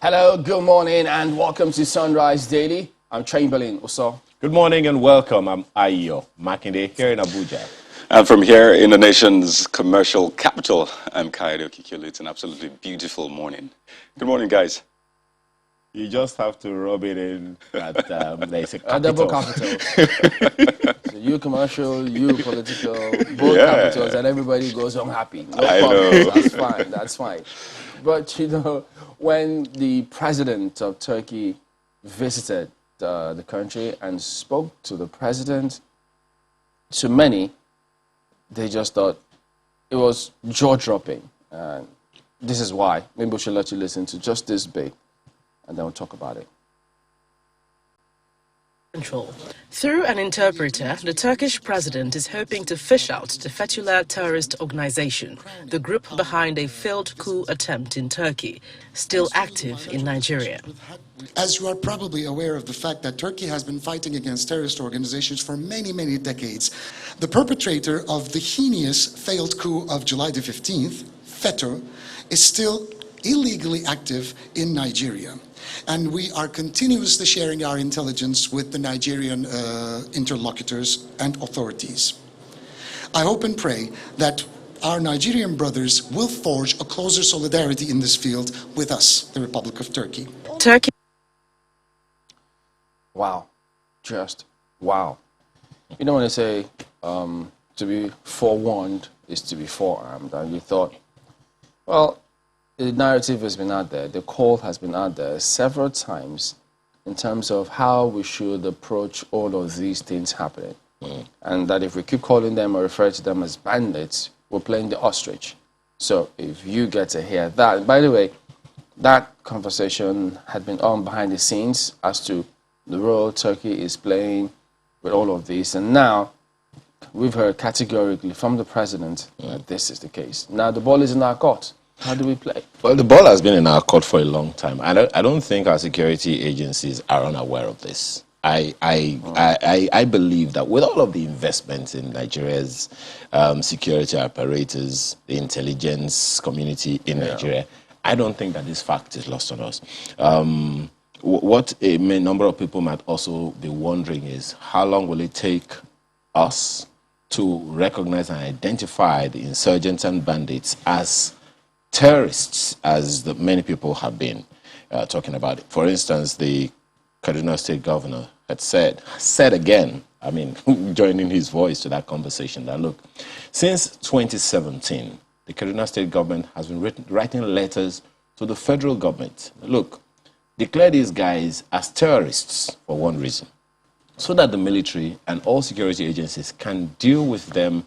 Hello, good morning, and welcome to Sunrise Daily. I'm Chamberlain Oso. Good morning and welcome. I'm Ayo Makinde here in Abuja. And from here in the nation's commercial capital, I'm Kaido Kikulu. It's an absolutely beautiful morning. Good morning, guys. You just have to rub it in that there's a capital. Double capital. So you commercial, you political, both capitals, and everybody goes home happy. No problems. That's fine. That's fine. But you know, when the president of Turkey visited the country and spoke to the president, to many, they just thought it was jaw-dropping. And this is why. Maybe we should let you listen to just this bit, and then we'll talk about it. Through an interpreter, the Turkish president is hoping to fish out the Fethullah terrorist organization, the group behind a failed coup attempt in Turkey, still active in Nigeria. As you are probably aware of the fact that Turkey has been fighting against terrorist organizations for many, many decades, the perpetrator of the heinous failed coup of July the 15th, FETÖ, is still illegally active in Nigeria. And we are continuously sharing our intelligence with the Nigerian interlocutors and authorities. I hope and pray that our Nigerian brothers will forge a closer solidarity in this field with us, the Republic of Turkey. Wow. Just wow. You know when they say to be forewarned is to be forearmed, and you thought, well, the narrative has been out there, the call has been out there several times in terms of how we should approach all of these things happening. And that if we keep calling them or refer to them as bandits, we're playing the ostrich. So if you get to hear that, by the way, that conversation had been on behind the scenes as to the role Turkey is playing with all of this. And now we've heard categorically from the president that this is the case. Now the ball is in our court. How do we play? Well, the ball has been in our court for a long time. I don't think our security agencies are unaware of this. I believe that with all of the investments in Nigeria's security apparatus, the intelligence community in Nigeria, I don't think that this fact is lost on us. What a number of people might also be wondering is how long will it take us to recognize and identify the insurgents and bandits as terrorists, as many people have been talking about it. For instance, the Kaduna State governor had said again, I mean, joining his voice to that conversation, that look, since 2017, the Kaduna State government has been writing letters to the federal government. Look, declare these guys as terrorists for one reason, so that the military and all security agencies can deal with them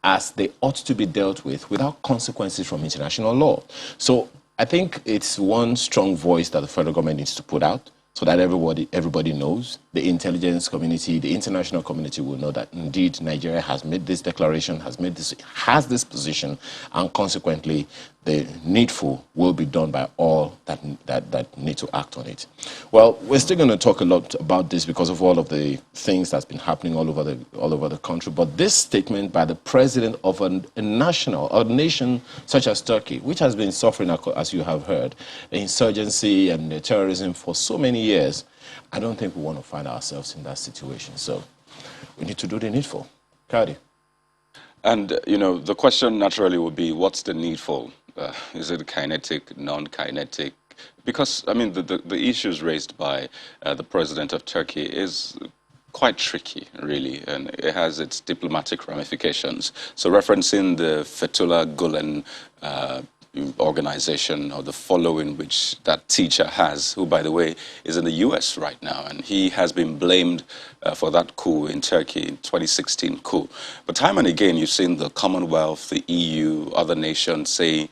as they ought to be dealt with without consequences from international law. So I think it's one strong voice that the federal government needs to put out so that everybody knows. The intelligence community, the international community will know that indeed Nigeria has made this declaration, has this position, and consequently the needful will be done by all that need to act on it. Well, we're still going to talk a lot about this because of all of the things that's been happening all over the country. But this statement by the president of a nation such as Turkey, which has been suffering, as you have heard, the insurgency and the terrorism for so many years, I don't think we want to find ourselves in that situation. So we need to do the needful. Cardi. And, you know, the question naturally would be, what's the needful? Is it kinetic, non-kinetic? Because, I mean, the issues raised by the president of Turkey is quite tricky, really, and it has its diplomatic ramifications. So referencing the Fethullah Gulen organization, or the following which that teacher has, who, by the way, is in the US right now, and he has been blamed for that coup in Turkey, 2016 coup. But time and again, you've seen the Commonwealth, the EU, other nations say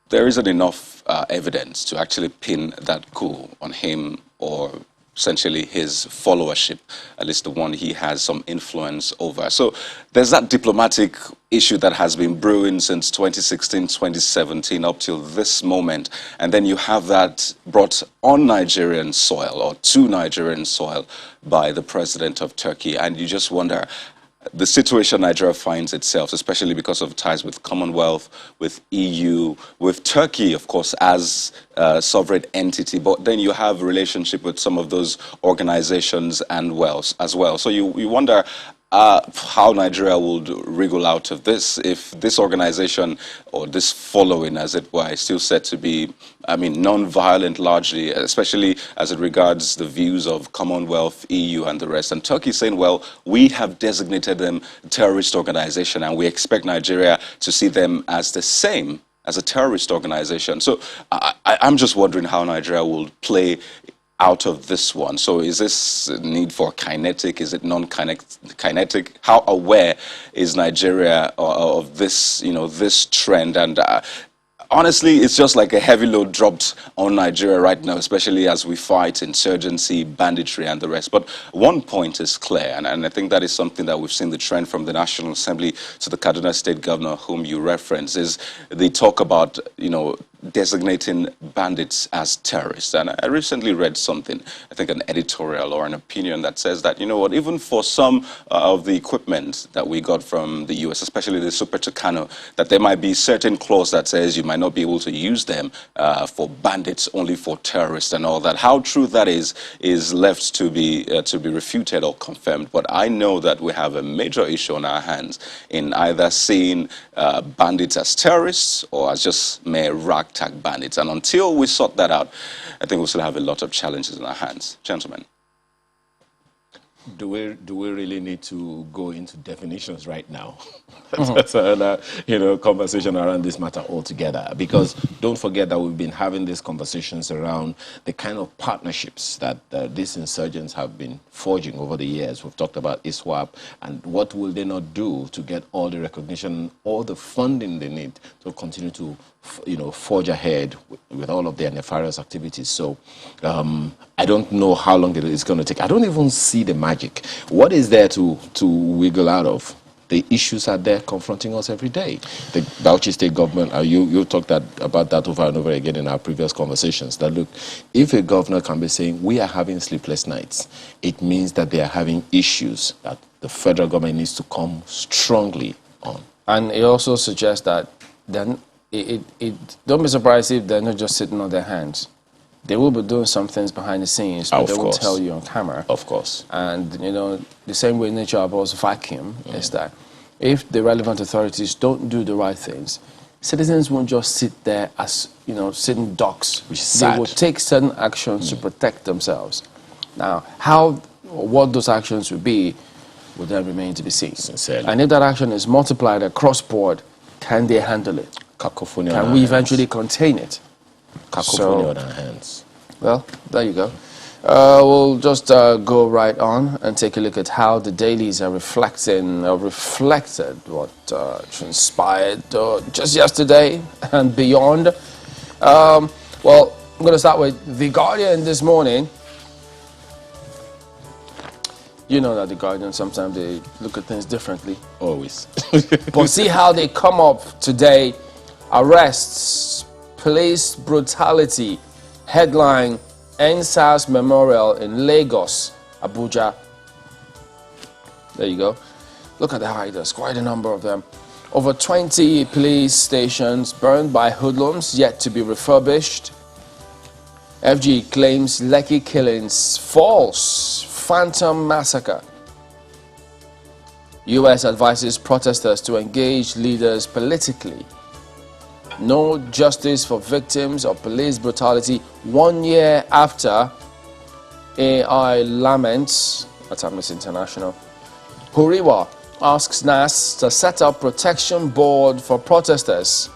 there isn't enough evidence to actually pin that coup on him or essentially his followership, at least the one he has some influence over. So there's that diplomatic issue that has been brewing since 2016, 2017 up till this moment. And then you have that brought on Nigerian soil or to Nigerian soil by the president of Turkey. And you just wonder, the situation Nigeria finds itself, especially because of ties with Commonwealth, with EU, with Turkey, of course, as a sovereign entity, but then you have a relationship with some of those organizations and as well. So you wonder how Nigeria would wriggle out of this if this organization or this following, as it were, is still said to be, I mean, non-violent largely, especially as it regards the views of Commonwealth, EU, and the rest. And Turkey saying, well, we have designated them terrorist organization, and we expect Nigeria to see them as the same as a terrorist organization. So I'm just wondering how Nigeria will play out of this one. So is this need for kinetic? Is it non-kinetic? How aware is Nigeria of this, this trend? And honestly, it's just like a heavy load dropped on Nigeria right now, especially as we fight insurgency, banditry, and the rest. But one point is clear, and I think that is something that we've seen the trend from the National Assembly to the Kaduna State Governor, whom you reference, is they talk about, designating bandits as terrorists. And I recently read something, I think an editorial or an opinion that says that, even for some of the equipment that we got from the US, especially the Super Tucano, that there might be certain clause that says you might not be able to use them for bandits, only for terrorists and all that. How true that is left to be refuted or confirmed. But I know that we have a major issue on our hands in either seeing bandits as terrorists or as just mere ragtag bandits. And until we sort that out, I think we'll still have a lot of challenges in our hands. Gentlemen. Do we really need to go into definitions right now? That's another, conversation around this matter altogether. Because don't forget that we've been having these conversations around the kind of partnerships that these insurgents have been forging over the years. We've talked about ISWAP and what will they not do to get all the recognition, all the funding they need to continue to, forge ahead with all of their nefarious activities. So I don't know how long it is going to take. I don't even see the magic. What is there to wiggle out of? The issues are there confronting us every day. The Bauchi State government, you talked about that over and over again in our previous conversations, that look, if a governor can be saying, we are having sleepless nights, it means that they are having issues that the federal government needs to come strongly on. And it also suggests that then don't be surprised if they're not just sitting on their hands. They will be doing some things behind the scenes, but they won't tell you on camera. Of course. And, the same way nature abhors vacuum is that if the relevant authorities don't do the right things, citizens won't just sit there as, sitting ducks. Which is sad. They will take certain actions to protect themselves. Now, what those actions will be will then remain to be seen. Sincerely. And if that action is multiplied across board, can they handle it? Cacophony Can we eventually contain it? Cacophony on our hands. Well, there you go. We'll just go right on and take a look at how the dailies are reflected what transpired just yesterday and beyond. Well, I'm going to start with The Guardian this morning. You know that The Guardian, sometimes they look at things differently. Always. But see how they come up today. Arrests, police brutality, headline, EndSARS Memorial in Lagos, Abuja. There you go. Look at the hiders, quite a number of them. Over 20 police stations burned by hoodlums yet to be refurbished. FG claims Lekki killings false, phantom massacre. US advises protesters to engage leaders politically. No justice for victims of police brutality 1 year after AI laments, that's Amnesty International. Huriwa asks NAS to set up protection board for protesters.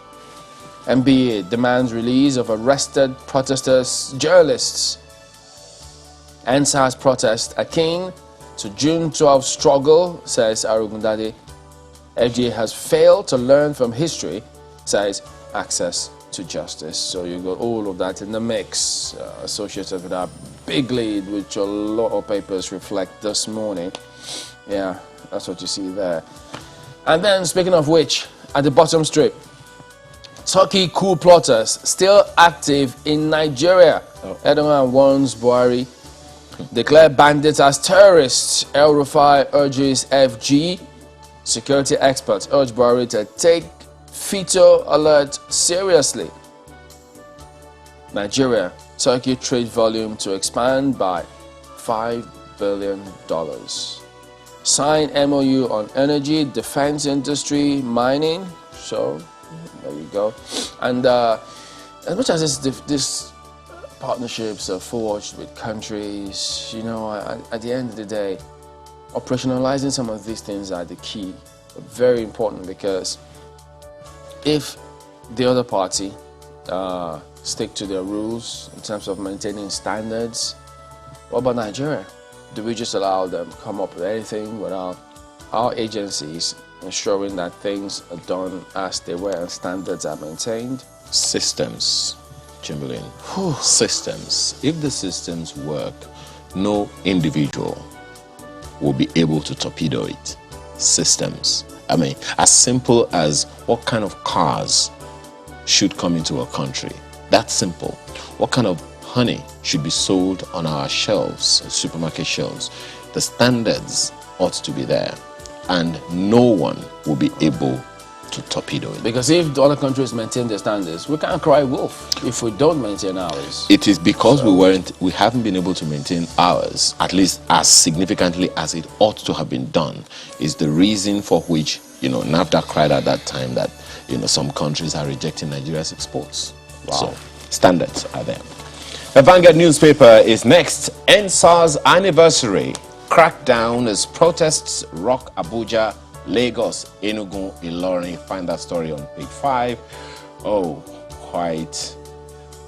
NBA demands release of arrested protesters, journalists. EndSARS protest akin to June 12 struggle, says Arugundade. FGA has failed to learn from history, says access to justice. So you got all of that in the mix associated with that big lead, which a lot of papers reflect this morning. Yeah, that's what you see there. And then, speaking of which, at the bottom strip, Turkey coup plotters still active in Nigeria. Erdogan warns Buhari. Declare bandits as terrorists. El Rufai urges FG Security experts urge Buhari to take veto alert seriously. Nigeria, Turkey trade volume to expand by $5 billion. Sign MOU on energy, defense industry, mining. So, there you go. And as much as this partnerships are forged with countries, you know, at the end of the day, operationalizing some of these things are the key. Very important, because if the other party stick to their rules in terms of maintaining standards, what about Nigeria? Do we just allow them to come up with anything without our agencies ensuring that things are done as they were and standards are maintained? Systems, Chamberlain. Systems. If the systems work, no individual will be able to torpedo it. Systems. I mean, as simple as what kind of cars should come into a country. That's simple. What kind of honey should be sold on our shelves, supermarket shelves. The standards ought to be there, and no one will be able to torpedo it. Because if the other countries maintain their standards, we can't cry wolf if we don't maintain ours. It is because we haven't been able to maintain ours, at least as significantly as it ought to have been done, is the reason for which, you know, NAFTA cried at that time that, you know, some countries are rejecting Nigeria's exports. Wow. So standards are there. The Vanguard newspaper is next. EndSARS anniversary. Crackdown as protests rock Abuja, Lagos, Enugu, Ilorin. Find that story on page 5. Oh, quite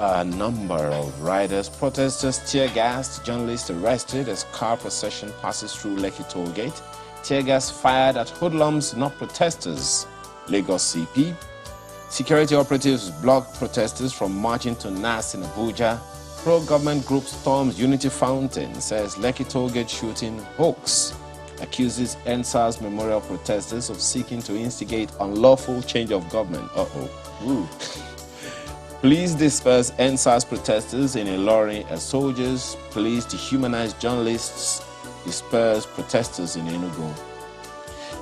a number of riders, protesters, tear gassed, journalists arrested as car procession passes through Lekki toll gate. Tear gas fired at hoodlums, not protesters. Lagos CP. Security operatives blocked protesters from marching to NAS in Abuja. Pro-government group storms Unity Fountain, says Lekki tollgate shooting hoax. Accuses EndSARS memorial protesters of seeking to instigate unlawful change of government. Police disperse EndSARS protesters in Ilorin as soldiers. Police dehumanize journalists, disperse protesters in Enugu.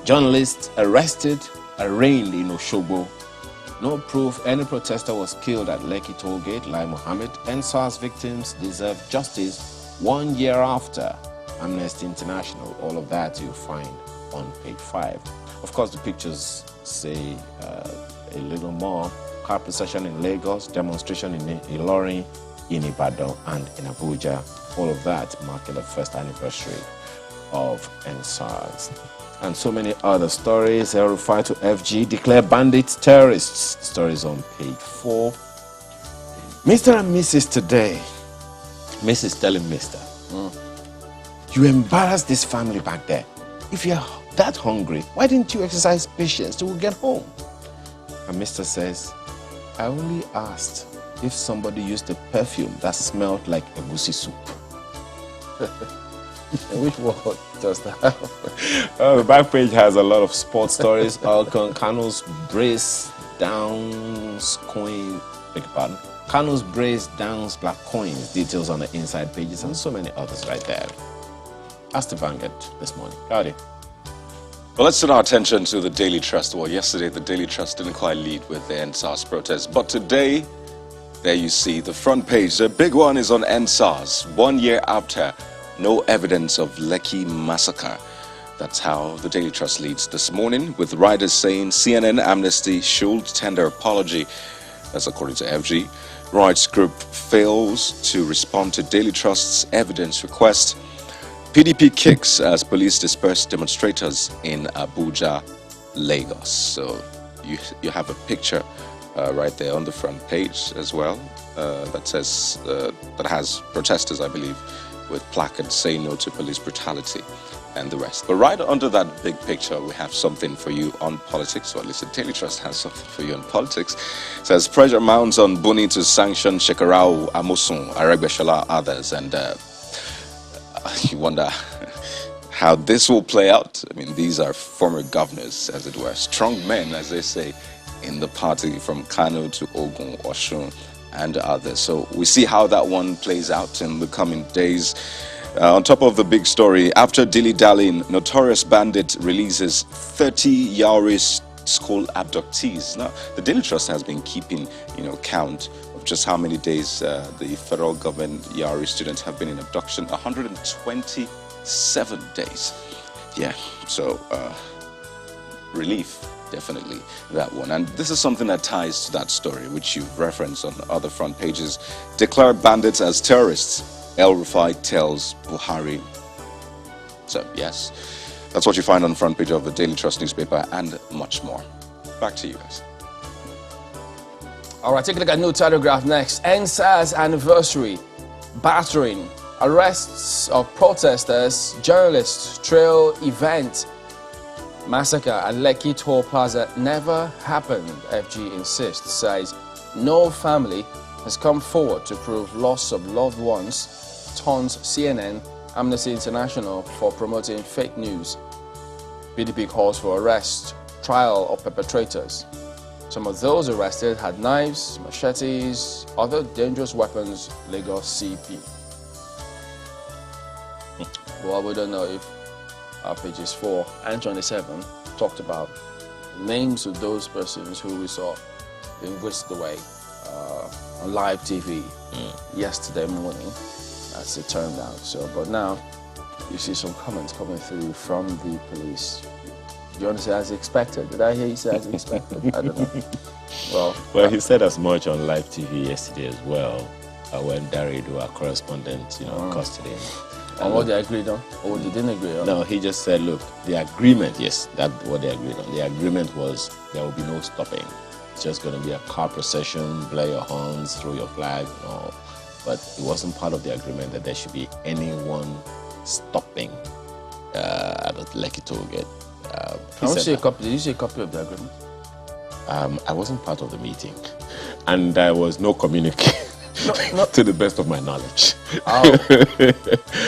Journalists arrested, arraigned in Osogbo. No proof any protester was killed at Lekki tollgate, Lai Mohammed. EndSARS victims deserve justice 1 year after. Amnesty International. All of that you'll find on page 5. Of course, the pictures say a little more. Car procession in Lagos, demonstration in Ilorin, in Ibadan, and in Abuja. All of that marking the first anniversary of EndSARS. And so many other stories. El-Rufai to FG, declare bandits terrorists. Stories on page 4. Mr. and Mrs. today. Mrs. telling Mr. You embarrassed this family back there. If you're that hungry, why didn't you exercise patience till we get home? And Mr. says, I only asked if somebody used a perfume that smelled like egusi soup. Which one does that? The back page has a lot of sports stories. Kano's brace downs coin. Beg your pardon. Kano's brace downs black coins. Details on the inside pages and so many others right there. That's the Vanguard this morning. Howdy. Well, let's turn our attention to the Daily Trust. Well, yesterday the Daily Trust didn't quite lead with the EndSARS protest, but today, there you see the front page. The big one is on EndSARS. 1 year after, no evidence of Lekki massacre. That's how the Daily Trust leads this morning, with riders saying CNN Amnesty should tender apology. That's according to FG. Rights group fails to respond to Daily Trust's evidence request. PDP kicks as police disperse demonstrators in Abuja, Lagos. So you have a picture right there on the front page as well that says that has protesters, I believe, with placards saying no to police brutality and the rest. But right under that big picture, we have something for you on politics, or at least the Daily Trust has something for you on politics. It says pressure mounts on Buni to sanction Shekarau, Amosun, Aregbesola, others, and you wonder how this will play out. I mean, these are former governors, as it were, strong men, as they say, in the party, from Kano to Ogun, Osun, and others. So we see how that one plays out in the coming days. On top of the big story, after dilly-dallying, notorious bandit releases 30 Yaoris school abductees. Now, the Daily Trust has been keeping, count of just how many days the federal government Yaori students have been in abduction. 127 days. Yeah, so relief, definitely, that one. And this is something that ties to that story, which you've referenced on other front pages. Declared bandits as terrorists, El-Rufai tells Buhari. So, yes, that's what you find on the front page of the Daily Trust newspaper and much more. Back to you guys. All right, take a look at New Telegraph next. EndSARS anniversary, battering, arrests of protesters, journalists, trail event, massacre at Lekki Toll Plaza never happened, FG insists, says no family has come forward to prove loss of loved ones, taunts CNN, Amnesty International for promoting fake news. PDP calls for arrest, trial of perpetrators. Some of those arrested had knives, machetes, other dangerous weapons, Lagos CP. Well, we don't know if pages 4 and 27 talked about names of those persons who we saw being whisked away on live TV yesterday morning, as it turned out. So, but now you see some comments coming through from the police. Do you want to say as expected? Did I hear you say as expected? I don't know. Well, he said as much on live TV yesterday as well, when Darido, our correspondent, accosted him. On what they agreed on? Or they didn't agree on? No, he just said, look, the agreement, yes, that's what they agreed on. The agreement was there will be no stopping. It's just going to be a car procession, blow your horns, throw your flag and all. But it wasn't part of the agreement that there should be anyone stopping at the Lekki toll gate. Did you see a copy of the agreement? I wasn't part of the meeting, and there was no communication. To the best of my knowledge. Oh.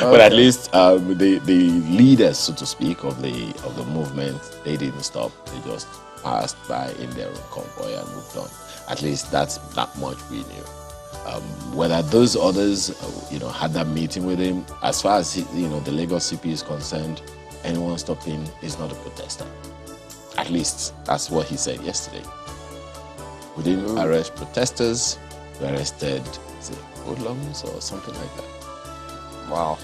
But at least the leaders, so to speak, of the movement, they didn't stop. They just passed by in their own convoy and moved on. At least that's that much we knew. Whether those others, had that meeting with him, as far as the Lagos CP is concerned, anyone stopping is not a protester. At least that's what he said yesterday. We didn't arrest protesters. We arrested, is it hoodlums or something like that? Wow.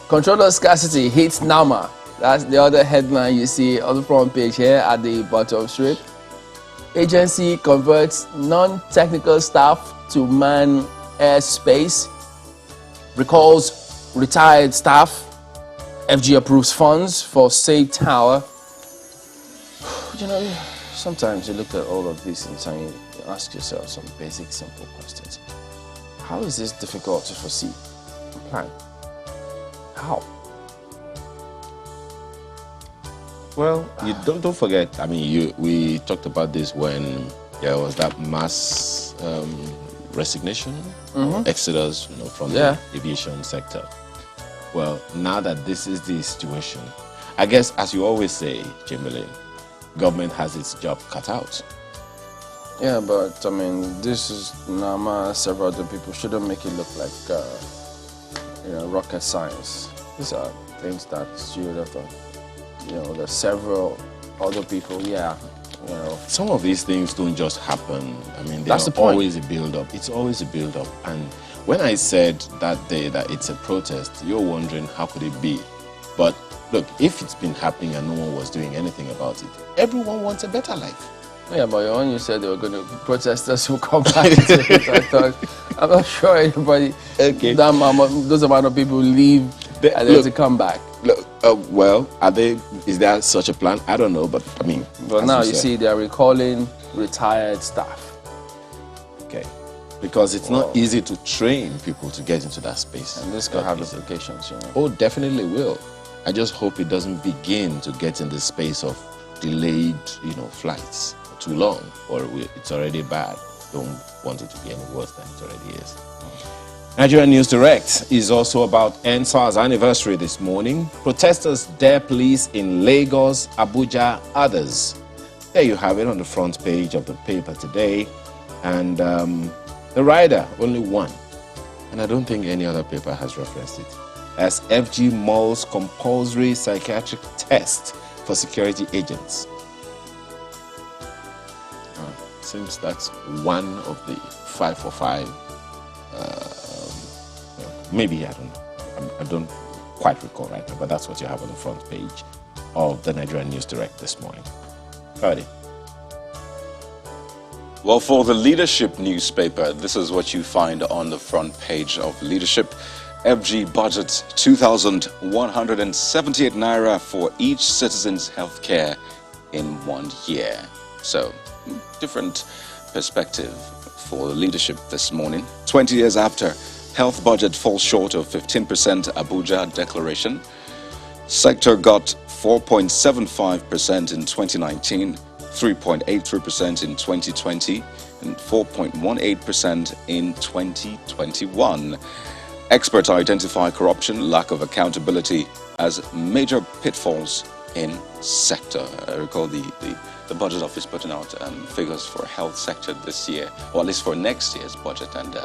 Controller scarcity hits Nama. That's the other headline you see on the front page here at the bottom strip. Agency converts non-technical staff to man airspace. Recalls retired staff. FG approves funds for Safe Tower. Sometimes you look at all of these things and you ask yourself some basic, simple questions. How is this difficult to foresee and plan? How? Well, you don't forget. I mean, we talked about this when there was that mass resignation, exodus, from the aviation sector. Well, now that this is the situation, I guess, as you always say, Chamberlain, government has its job cut out. Yeah, but I mean, this is Nama, several other people shouldn't make it look like, rocket science. These are things that you would have done. There's several other people, Some of these things don't just happen. I mean, That's the there's point. always a build-up. It's always a build-up. And when I said that day that it's a protest, you're wondering how could it be? But look, if it's been happening and no one was doing anything about it, everyone wants a better life. Yeah, but when you said they were going to protesters who come back to it, I thought, I'm not sure anybody, those amount of people leave and then to come back. Look, is there such a plan? I don't know, but I mean. But now you see they're recalling retired staff. Okay. Because it's not easy to train people to get into that space. And this could have implications, Oh, definitely will. I just hope it doesn't begin to get in the space of delayed, flights for too long, or it's already bad. Don't want it to be any worse than it already is. Nigerian News Direct is also about EndSARS anniversary this morning. Protesters dare police in Lagos, Abuja, others. There you have it on the front page of the paper today. And the rider, only one. And I don't think any other paper has referenced it. as FG Mall's compulsory psychiatric test for security agents. Seems that's one of the 5 for 5. Maybe, I don't know. I don't quite recall right now, but that's what you have on the front page of the Nigerian News Direct this morning. Howdy. Well, for the Leadership newspaper, this is what you find on the front page of Leadership. FG budget 2,178 naira for each citizen's healthcare in 1 year. So, different perspective for the Leadership this morning. 20 years after, health budget falls short of 15% Abuja declaration. Sector got 4.75% in 2019, 3.83% in 2020, and 4.18% in 2021. Experts identify corruption, lack of accountability as major pitfalls in sector. I recall the budget office putting out figures for health sector this year, or at least for next year's budget, and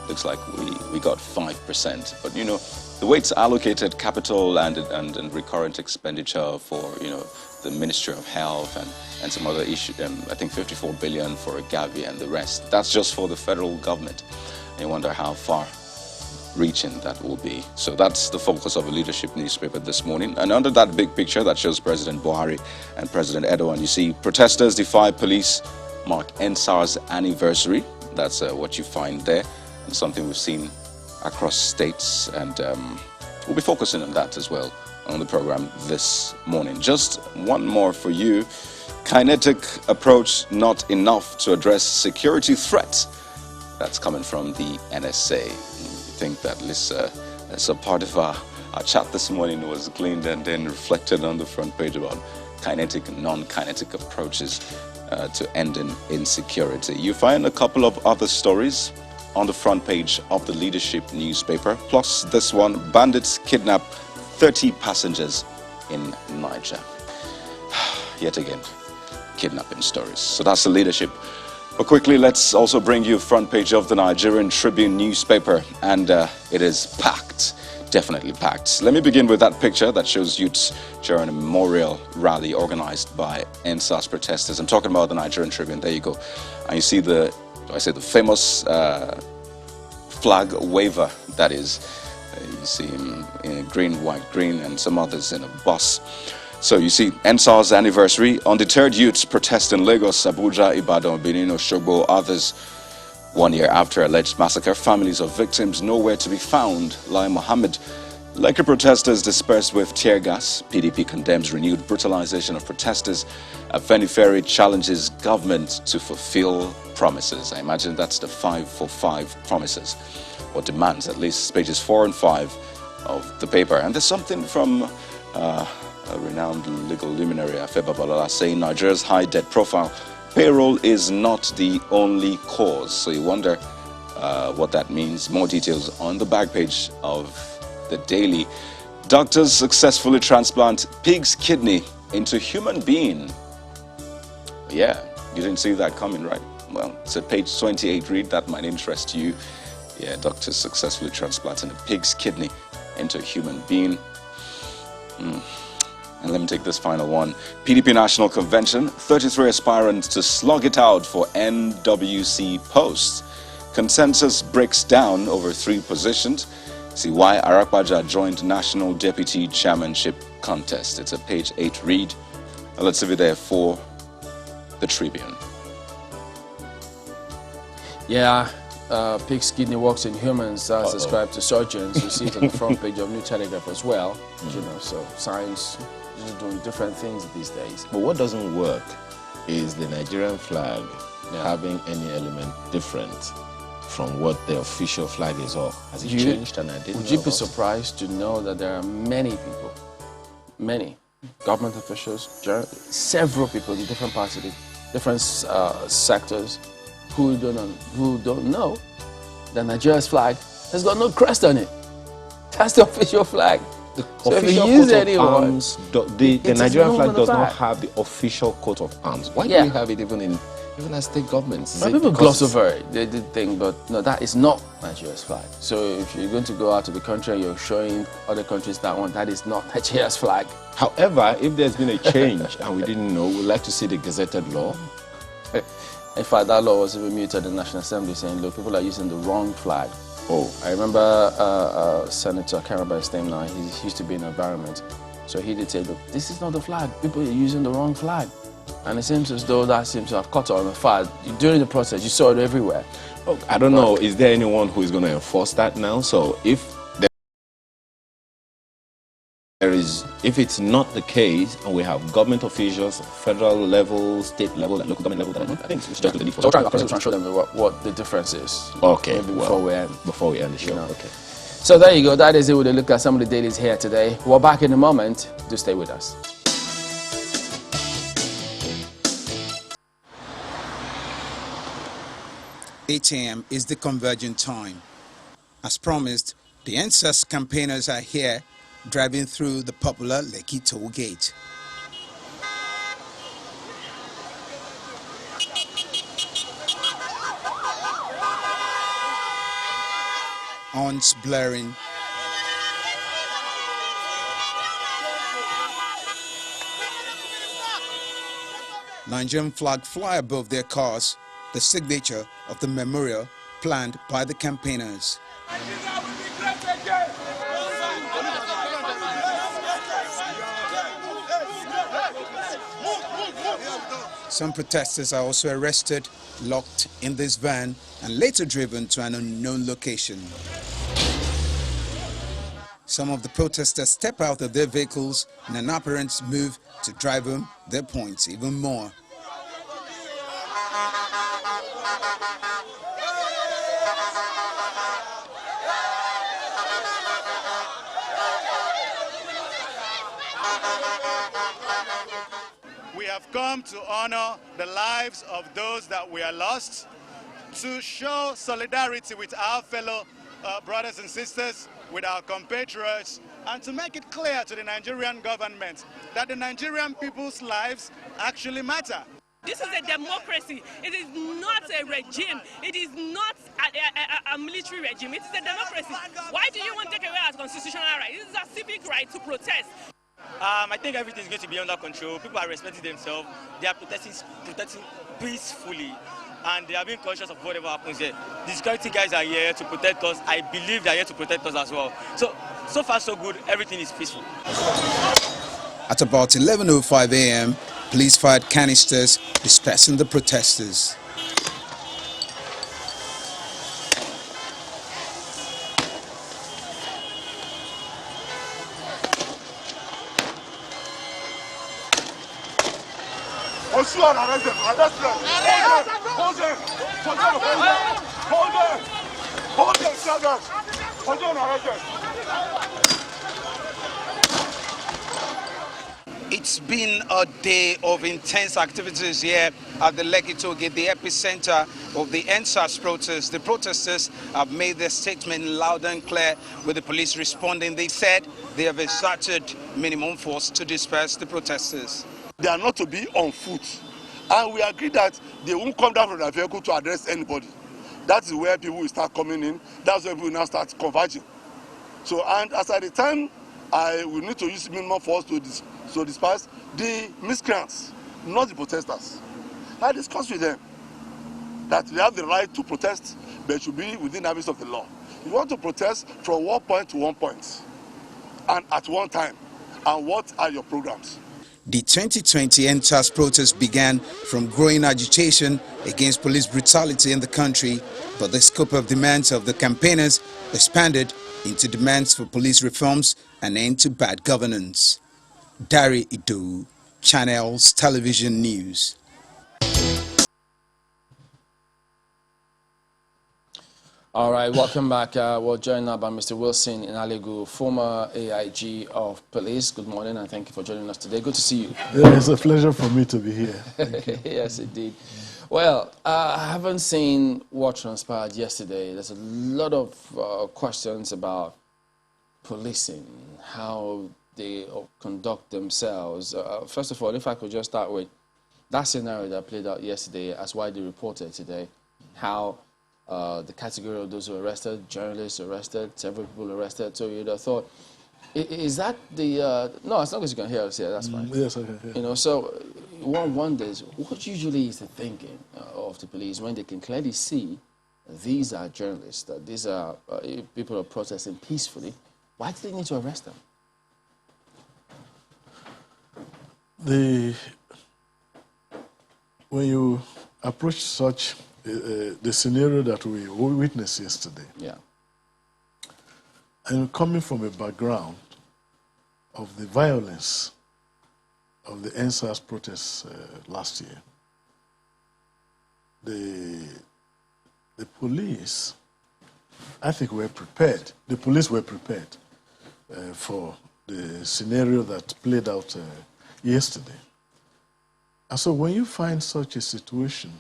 looks like we got 5%. But you know, the way it's allocated capital and recurrent expenditure for, you know, the Ministry of Health and some other issue, I think 54 billion for Gavi and the rest. That's just for the federal government. And you wonder how far reaching that will be. So that's the focus of a Leadership newspaper this morning. And under that big picture that shows President Buhari and President Erdogan, you see protesters defy police, mark EndSARS anniversary. That's what you find there, and something we've seen across states, and we'll be focusing on that as well on the program this morning. Just one more for you. Kinetic approach not enough to address security threats. That's coming from the NSA. I think that this as a part of our chat this morning was gleaned and then reflected on the front page about kinetic and non-kinetic approaches to ending insecurity. You find a couple of other stories on the front page of the Leadership newspaper, plus this one: bandits kidnap 30 passengers in Niger. Yet again, kidnapping stories. So that's the Leadership. But quickly, let's also bring you front page of the Nigerian Tribune newspaper, and it is packed, definitely packed. Let me begin with that picture that shows youths during a memorial rally organized by EndSARS protesters. I'm talking about the Nigerian Tribune. There you go. And you see the famous flag waver, that is. You see him in green, white, green, and some others in a bus. So you see, EndSARS anniversary. Undeterred youths protest in Lagos, Abuja, Ibadan, Benin, Osogbo, others. 1 year after alleged massacre, families of victims nowhere to be found. Lai Mohammed. Lekki protesters dispersed with tear gas. PDP condemns renewed brutalization of protesters. Afenifere challenges government to fulfill promises. I imagine that's the 5 for 5 promises, or demands, at least pages 4 and 5 of the paper. And there's something from a renowned legal luminary, Afe Babalola, saying Nigeria's high debt profile, payroll is not the only cause. So you wonder what that means. More details on the back page of the Daily. Doctors successfully transplant pig's kidney into human being. Yeah, you didn't see that coming, right? Well, it's at page 28 read. That might interest you. Yeah, doctors successfully transplanting a pig's kidney into a human being. And let me take this final one. PDP National Convention, 33 aspirants to slug it out for NWC posts. Consensus breaks down over 3 positions. See why Arakpaja joined National Deputy Chairmanship contest. It's a page 8 read. Let's leave it there for the Tribune. Yeah, pig's kidney works in humans. That's ascribed to surgeons. You see it on the front page of New Telegraph as well. You know, so science is doing different things these days. But what doesn't work is the Nigerian flag having any element different from what the official flag is of. Has it changed? And I didn't Would you be surprised to know that there are many people, many government officials, several people in different parts of the different sectors who don't know that Nigeria's flag has got no crest on it. That's the official flag. The So if you official use coat of anyone, arms, the it's Nigerian not flag on the does not flag. have the official coat of arms. Why Yeah. do we have it even as state governments? Is But it people because gloss over it. They did think, but no, that is not Nigeria's flag. So if you're going to go out of the country and you're showing other countries that one, that is not Nigeria's flag. However, if there's been a change and we didn't know, we'd like to see the gazetted law. In fact, that law was even muted in the National Assembly saying, look, people are using the wrong flag. Oh, I remember Senator, I can't remember his name now, he used to be in environment. So he did say, look, this is not the flag. People are using the wrong flag. And it seems as though that seems to have caught on. In fact, during the process, you saw it everywhere. oh, I don't know. Is there anyone who is going to enforce that now? So if it's not the case, and we have government officials, federal level, state level, and local government level, I think it's just the need for. So try to show them what the difference is. Okay, Maybe well, before we end the show. know. Okay. So there you go. That is it with a look at some of the dailies here today. We're back in a moment. Do stay with us. Eight a.m. is the convergent time. As promised, the EndSARS campaigners are here, driving through the popular Lekki toll gate. Horns blaring. Nigerian flag fly above their cars, the signature of the memorial planned by the campaigners. Some protesters are also arrested, locked in this van, and later driven to an unknown location. Some of the protesters step out of their vehicles in an apparent move to drive home their points even more. We have come to honor the lives of those that were lost, to show solidarity with our fellow brothers and sisters, with our compatriots, and to make it clear to the Nigerian government that the Nigerian people's lives actually matter. This is a democracy. It is not a regime. It is not a military regime. It is a democracy. Why do you want to take away our constitutional right? This is a civic right to protest. I think everything is going to be under control. People are respecting themselves. They are protesting peacefully, and they are being conscious of whatever happens here. The security guys are here to protect us. I believe they are here to protect us as well. So far so good. Everything is peaceful. At about 11:05 a.m., police fired canisters, dispersing the protesters. It's been a day of intense activities here at the Lekki toll gate, the epicenter of the EndSARS protest. The protesters have made their statement loud and clear, with the police responding. They said they have exerted minimum force to disperse the protesters. They are not to be on foot, and we agree that they won't come down from their vehicle to address anybody. That is where people will start coming in. That's where people will now start converging. So, and as at the time, I will need to use minimum force to disperse the miscreants, not the protesters. I discussed with them that they have the right to protest, but it should be within the ambit of the law. You want to protest from one point to one point, and at one time, and what are your programs? The 2020 EndSARS protest began from growing agitation against police brutality in the country, but the scope of demands of the campaigners expanded into demands for police reforms and end to bad governance. Dari Ido, Channels Television News. All right, welcome back. We're joined now by Mr. Wilson Inalegwu, former AIG of Police. Good morning, and thank you for joining us today. Good to see you. Yeah, it's a pleasure for me to be here. Yes, indeed. Well, I haven't seen what transpired yesterday. There's a lot of questions about policing, how they conduct themselves. First of all, if I could just start with that scenario that played out yesterday, as widely reported today, how the category of those who were arrested, journalists arrested, several people arrested. So you'd have thought, is that the... no, as long as you can hear us here, that's fine. Yes, I can hear. You know, so one wonders, what usually is the thinking of the police when they can clearly see these are journalists, that these are people who are protesting peacefully? Why do they need to arrest them? When you approach such the scenario that we witnessed yesterday, yeah, and coming from a background of the violence of the EndSARS protests last year, the police, I think, were prepared. The police were prepared for the scenario that played out yesterday. And so when you find such a situation,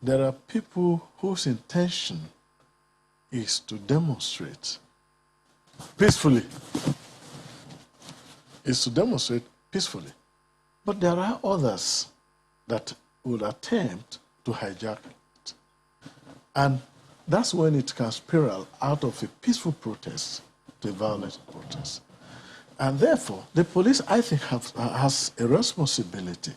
there are people whose intention is to demonstrate peacefully. But there are others that would attempt to hijack it. And that's when it can spiral out of a peaceful protest to a violent protest. And therefore, the police, I think, has a responsibility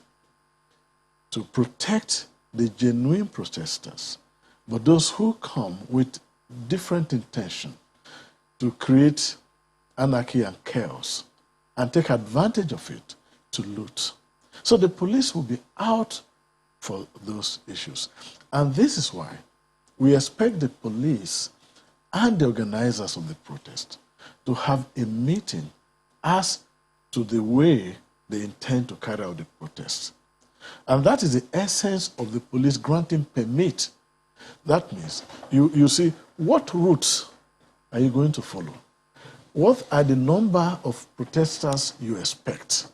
to protect the genuine protesters, but those who come with different intention to create anarchy and chaos and take advantage of it to loot. So the police will be out for those issues. And this is why we expect the police and the organizers of the protest to have a meeting as to the way they intend to carry out the protests. And that is the essence of the police granting permit. That means you see, what routes are you going to follow? What are the number of protesters you expect?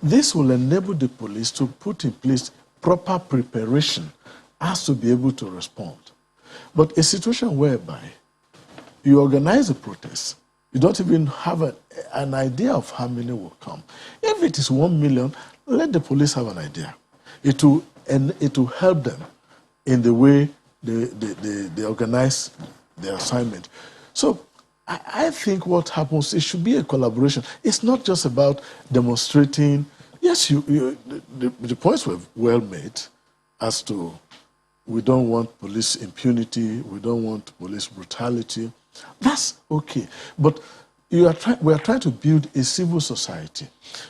This will enable the police to put in place proper preparation as to be able to respond. But a situation whereby you organize a protest, you don't even have an idea of how many will come. If it is 1 million, let the police have an idea. It will help them in the way they organize their assignment. So I think what happens, it should be a collaboration. It's not just about demonstrating. Yes, the points were well made as to we don't want police impunity, we don't want police brutality. That's okay. But we are trying to build a civil society,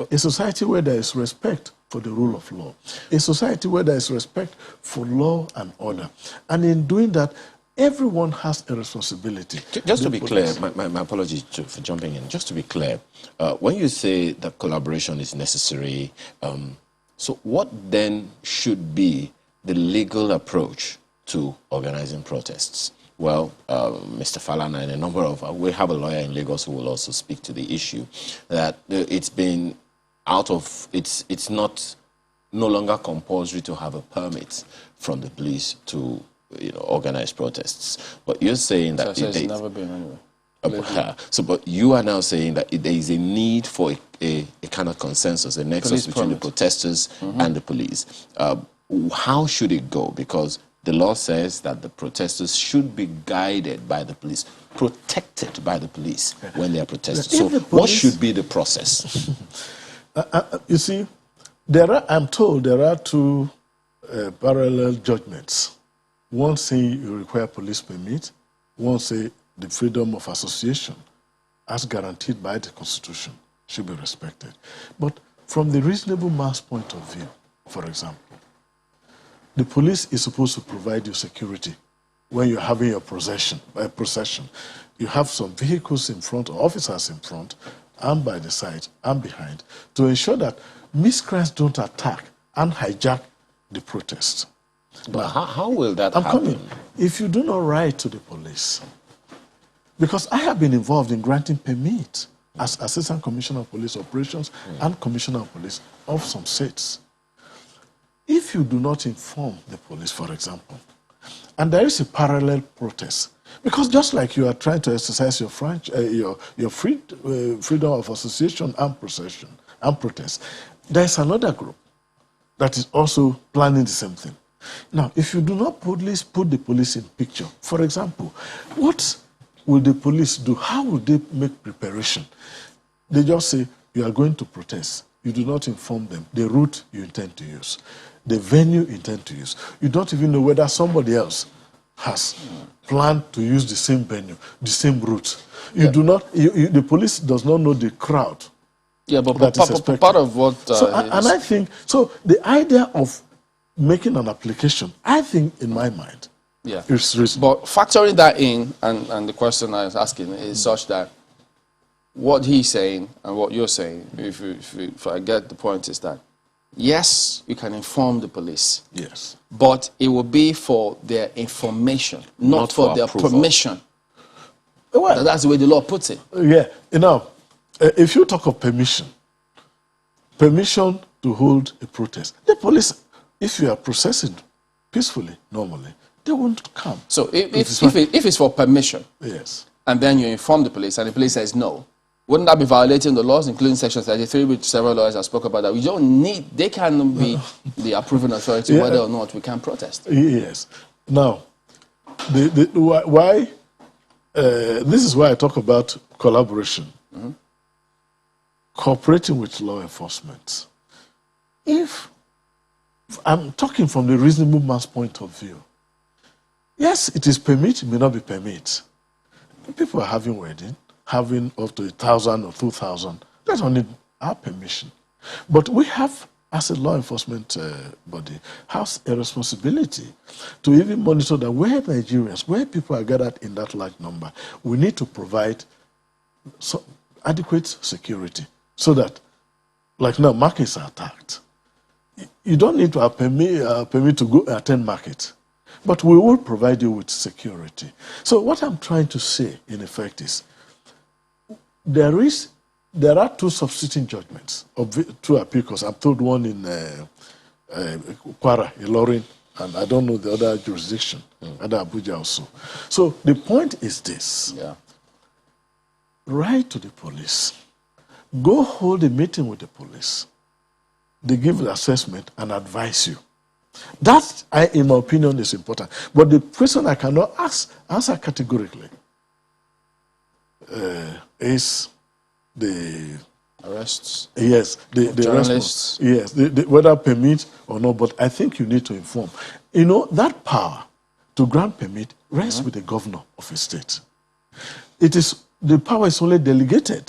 a society where there is respect for the rule of law, a society where there is respect for law and order. And in doing that, everyone has a responsibility. Just to be clear, my apologies for jumping in. Just to be clear, when you say that collaboration is necessary, so what then should be the legal approach to organizing protests? Well, Mr. Falana and a number of, we have a lawyer in Lagos who will also speak to the issue, that it's been out of, it's not no longer compulsory to have a permit from the police to organize protests. But you're saying that so it's never been anyway. So, but you are now saying that there is a need for a kind of consensus, a nexus between the protesters and the police. How should it go? Because the law says that the protesters should be guided by the police, protected by the police when they are protesting. So what should be the process? You see, I'm told there are two parallel judgments. One saying you require police permit, one say the freedom of association, as guaranteed by the Constitution, should be respected. But from the reasonable man's point of view, for example, the police is supposed to provide you security when you're having your procession. You have some vehicles in front, or officers in front, and by the side, and behind, to ensure that miscreants don't attack and hijack the protest. But how will that happen? Coming. If you do not write to the police, because I have been involved in granting permit as Assistant Commissioner of Police Operations and Commissioner of Police of some states. If you do not inform the police, for example, and there is a parallel protest, Because just like you are trying to exercise your freedom of association and procession and protest, there is another group that is also planning the same thing. Now, if you do not put the police in picture, for example, what will the police do? How will they make preparation? They just say, you are going to protest. You do not inform them the route you intend to use, the venue you intend to use. You don't even know whether somebody else has planned to use the same venue, the same route. You do not. The police does not know the crowd. Yeah, but part of what... and I think, so the idea of making an application, I think, in my mind, is reasonable. But factoring that in, and the question I was asking is such that what he's saying and what you're saying, if I get the point, is that yes, you can inform the police. Yes. But it will be for their information, not for their permission. Well, that's the way the law puts it. Yeah. You know, if you talk of permission to hold a protest, the police, if you are processing peacefully, normally, they won't come. So if it's for permission, yes, and then you inform the police and the police says no, wouldn't that be violating the laws, including Section 33, which several lawyers have spoken about, that we don't need, they can be the approving authority whether or not we can protest? Yes. Now, this is why I talk about collaboration, cooperating with law enforcement. If I'm talking from the reasonable man's point of view, yes, it is permit, it may not be permit. People are having wedding, having up to 1,000 or 2,000. They don't need our permission. But we have, as a law enforcement body, has a responsibility to even monitor that where Nigerians, where people are gathered in that large number, we need to provide adequate security so that, like now, markets are attacked. You don't need to have permit to go attend market, but we will provide you with security. So what I'm trying to say, in effect, is there are two substituting judgments of two appeal courts. I'm told one in Kwara, Ilorin, and I don't know the other jurisdiction, other Abuja also. So the point is this. Yeah. Write to the police. Go hold a meeting with the police. They give the assessment and advise you. That, in my opinion, is important. But the question I cannot answer categorically is the arrests. Yes, the journalists. Yes, whether permit or not. But I think you need to inform. You know, that power to grant permit rests with the governor of a state. The power is only delegated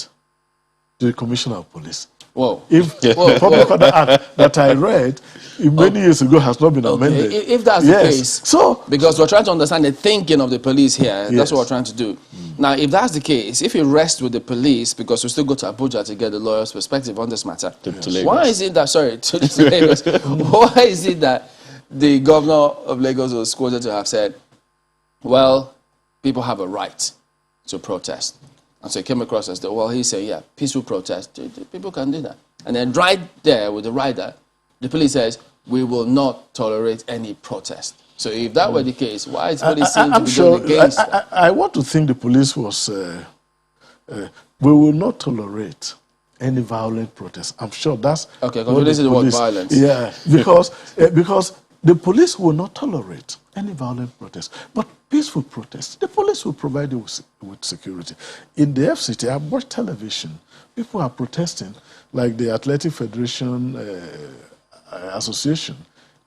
to the commissioner of police. Whoa. If Public Order Act that I read many years ago has not been amended. If that's the case, because we're trying to understand the thinking of the police here, that's what we're trying to do. Now, if that's the case, if you rest with the police, because we still go to Abuja to get the lawyer's perspective on this matter, why is it that, to Lagos, why is it that the governor of Lagos was quoted to have said, well, people have a right to protest? And so it came across as, he's saying, yeah, peaceful protest, people can do that. And then right there with the rider, the police says, we will not tolerate any protest. So if that were the case, why is police seem to be going against that? I want to think the police was, we will not tolerate any violent protest. I'm sure that's... Okay, because this is the word violence. Yeah, because the police will not tolerate any violent protest. But peaceful protests, the police will provide you with security. In the FCT, I watch television. People are protesting, like the Athletic Federation Association.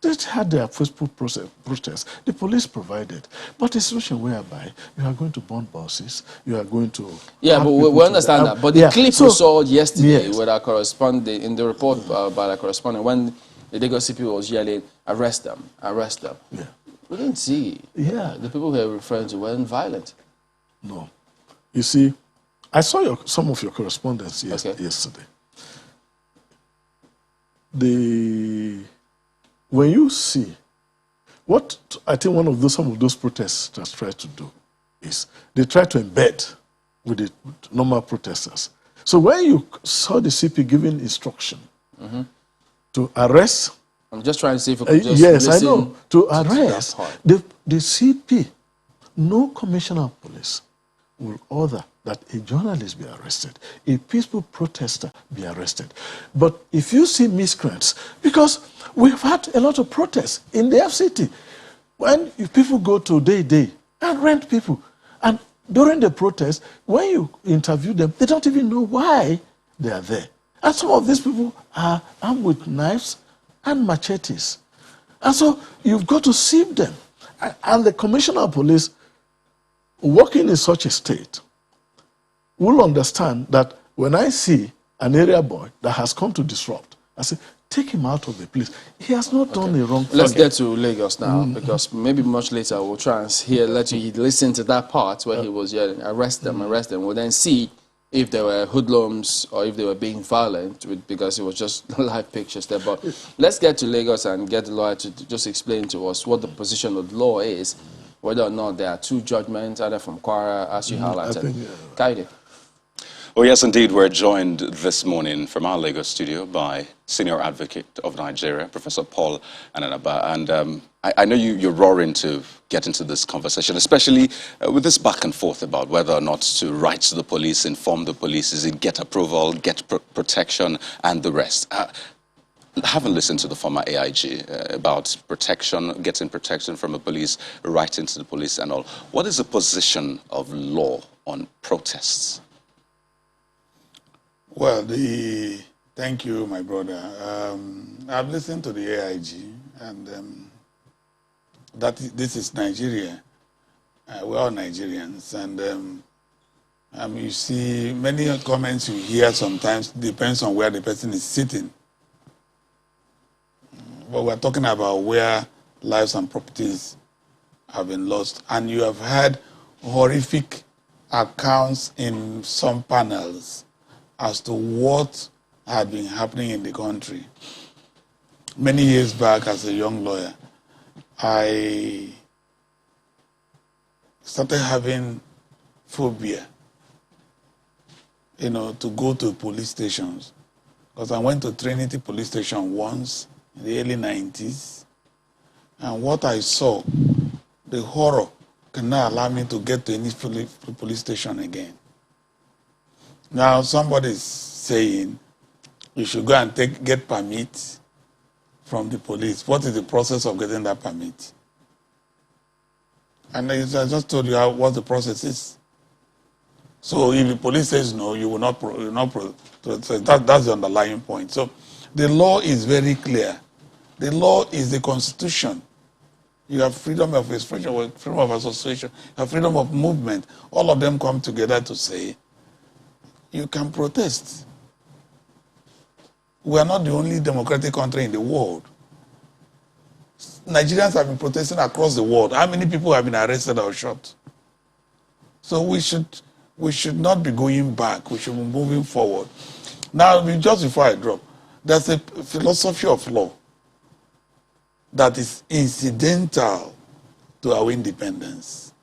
They had their peaceful protest. The police provided. But a situation whereby you are going to burn buses, you are going to... Yeah, but we understand that. But the clip we saw yesterday with our correspondent, in the report by our correspondent, when the Lagos CP was yelling, arrest them, arrest them. Yeah. We didn't see. Yeah. The people we were referring to weren't violent. No. You see, I saw some of your correspondence yesterday. When you see, what I think some of those protesters try to do is they try to embed with the normal protesters. So when you saw the CP giving instruction to arrest... I'm just trying to see if we could just yes, listen I know. To arrest, the CP no commissioner of police will order that a journalist be arrested, a peaceful protester be arrested. But if you see miscreants, because we've had a lot of protests in the FCT, when people go to day and rent people, and during the protest, when you interview them, they don't even know why they are there. And some of these people are armed with knives and machetes. And so you've got to sieve them. And the commissioner of police, working in such a state, will understand that when I see an area boy that has come to disrupt, I say, take him out of the place. He has not done a wrong thing. Let's get to Lagos now, because maybe much later we'll try and let you listen to that part where he was yelling, arrest them, arrest them. We'll then see if they were hoodlums or if they were being violent, because it was just live pictures there. But let's get to Lagos and get the lawyer to just explain to us what the position of the law is, whether or not there are two judgments, either from Kwara, as you highlighted. Kaide. Oh, yes, indeed. We're joined this morning from our Lagos studio by Senior Advocate of Nigeria, Professor Paul Ananaba. And I know you're roaring to get into this conversation, especially with this back and forth about whether or not to write to the police, inform the police, is it get approval, get protection, and the rest. Haven't listened to the former AIG about protection, getting protection from the police, writing to the police and all. What is the position of law on protests? Well, thank you, my brother. I've listened to the AIG, and this is Nigeria. We're all Nigerians, and you see many comments you hear sometimes depends on where the person is sitting. But we're talking about where lives and properties have been lost, and you have had horrific accounts in some panels as to what had been happening in the country. Many years back, as a young lawyer, I started having phobia, to go to police stations. Because I went to Trinity Police Station once in the early 90s, and what I saw, the horror, cannot allow me to get to any police station again. Now, somebody is saying you should go and get permit from the police. What is the process of getting that permit? And I just told you what the process is. So if the police says no, you will not. That's the underlying point. So the law is very clear. The law is the Constitution. You have freedom of expression, freedom of association, you have freedom of movement. All of them come together to say, you can protest. We are not the only democratic country in the world. Nigerians have been protesting across the world. How many people have been arrested or shot? So we should not be going back. We should be moving forward. Now, just before I drop, there's a philosophy of law that is incidental to our independence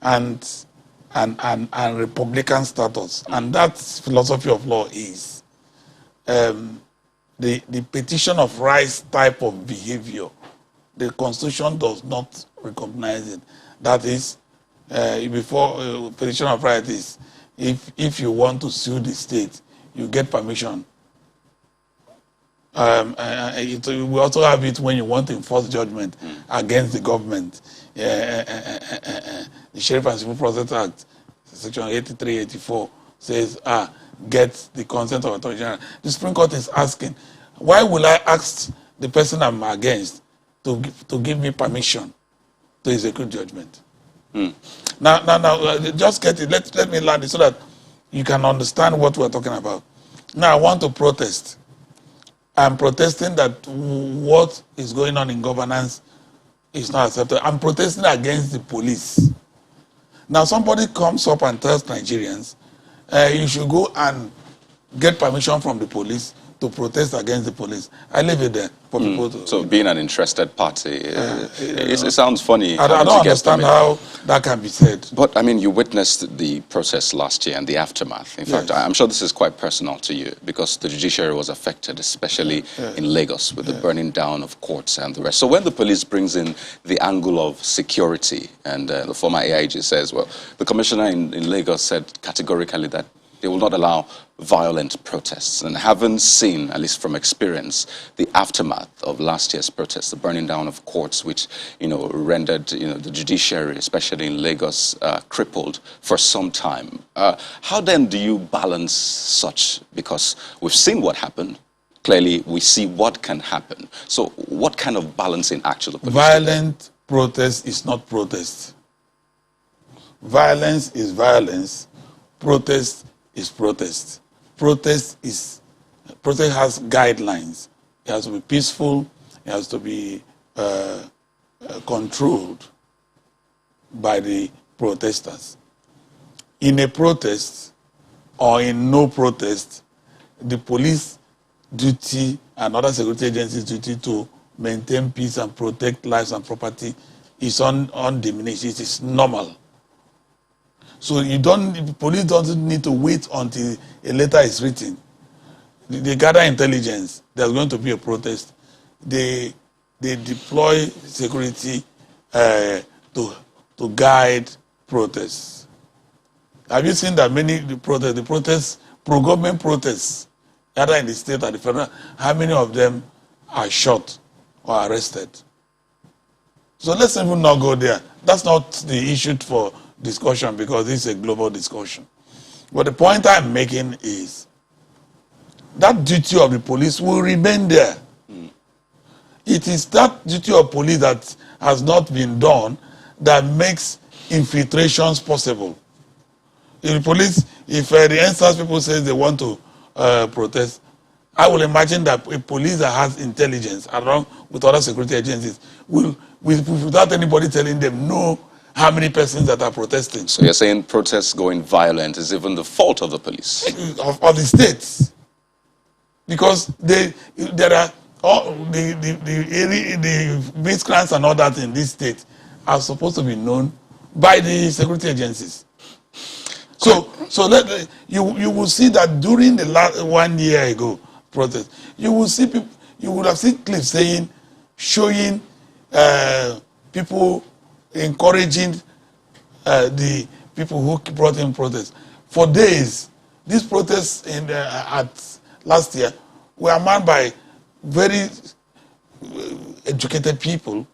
and Republican status. And that philosophy of law is the petition of rights type of behavior. The Constitution does not recognize it. That is, before petition of rights is, if you want to sue the state, you get permission. We also have it when you want to enforce judgment against the government. The Sheriff and Civil Process Act, Section 83, 84, says, get the consent of Attorney General. The Supreme Court is asking, why will I ask the person I'm against to give me permission to execute judgment? Now, just get it. Let me land it so that you can understand what we're talking about. Now, I want to protest. I'm protesting that what is going on in governance is not acceptable. I'm protesting against the police. Now, somebody comes up and tells Nigerians, you should go and get permission from the police to protest against the police. I leave it there for people to... So being an interested party, it sounds funny. I don't understand how that can be said. But, I mean, you witnessed the process last year and the aftermath. In fact, I'm sure this is quite personal to you because the judiciary was affected, especially in Lagos, with the burning down of courts and the rest. So when the police brings in the angle of security, and the former AIG says, well, the commissioner in Lagos said categorically that they will not allow violent protests. And having seen, at least from experience, the aftermath of last year's protests, the burning down of courts, which, rendered, the judiciary, especially in Lagos, crippled for some time. How then do you balance such? Because we've seen what happened. Clearly, we see what can happen. So what kind of balancing act should the police Violent protest is not protest. Violence is violence. Protest is protest. Protest has guidelines. It has to be peaceful. It has to be controlled by the protesters. In a protest or in no protest, the police duty and other security agencies' duty to maintain peace and protect lives and property is undiminished. It is normal. So the police doesn't need to wait until a letter is written. They gather intelligence. There's going to be a protest. They deploy security to guide protests. Have you seen that many protests, pro-government protests, either in the state or the federal, how many of them are shot or arrested? So let's even not go there. That's not the issue for discussion because this is a global discussion. But the point I'm making is that duty of the police will remain there. It is that duty of police that has not been done that makes infiltrations possible. If the police, if the EndSARS people say they want to protest, I will imagine that a police that has intelligence along with other security agencies will, without anybody telling them, know how many persons that are protesting. So you're saying protests going violent is even the fault of the police? Of the states. Because there are the miscreants and all that in this state are supposed to be known by the security agencies. So you will see that during the last 1 year ago protest, you will see people, you would have seen clips showing people encouraging the people who brought in protests. For days, these protests at last year were manned by very educated people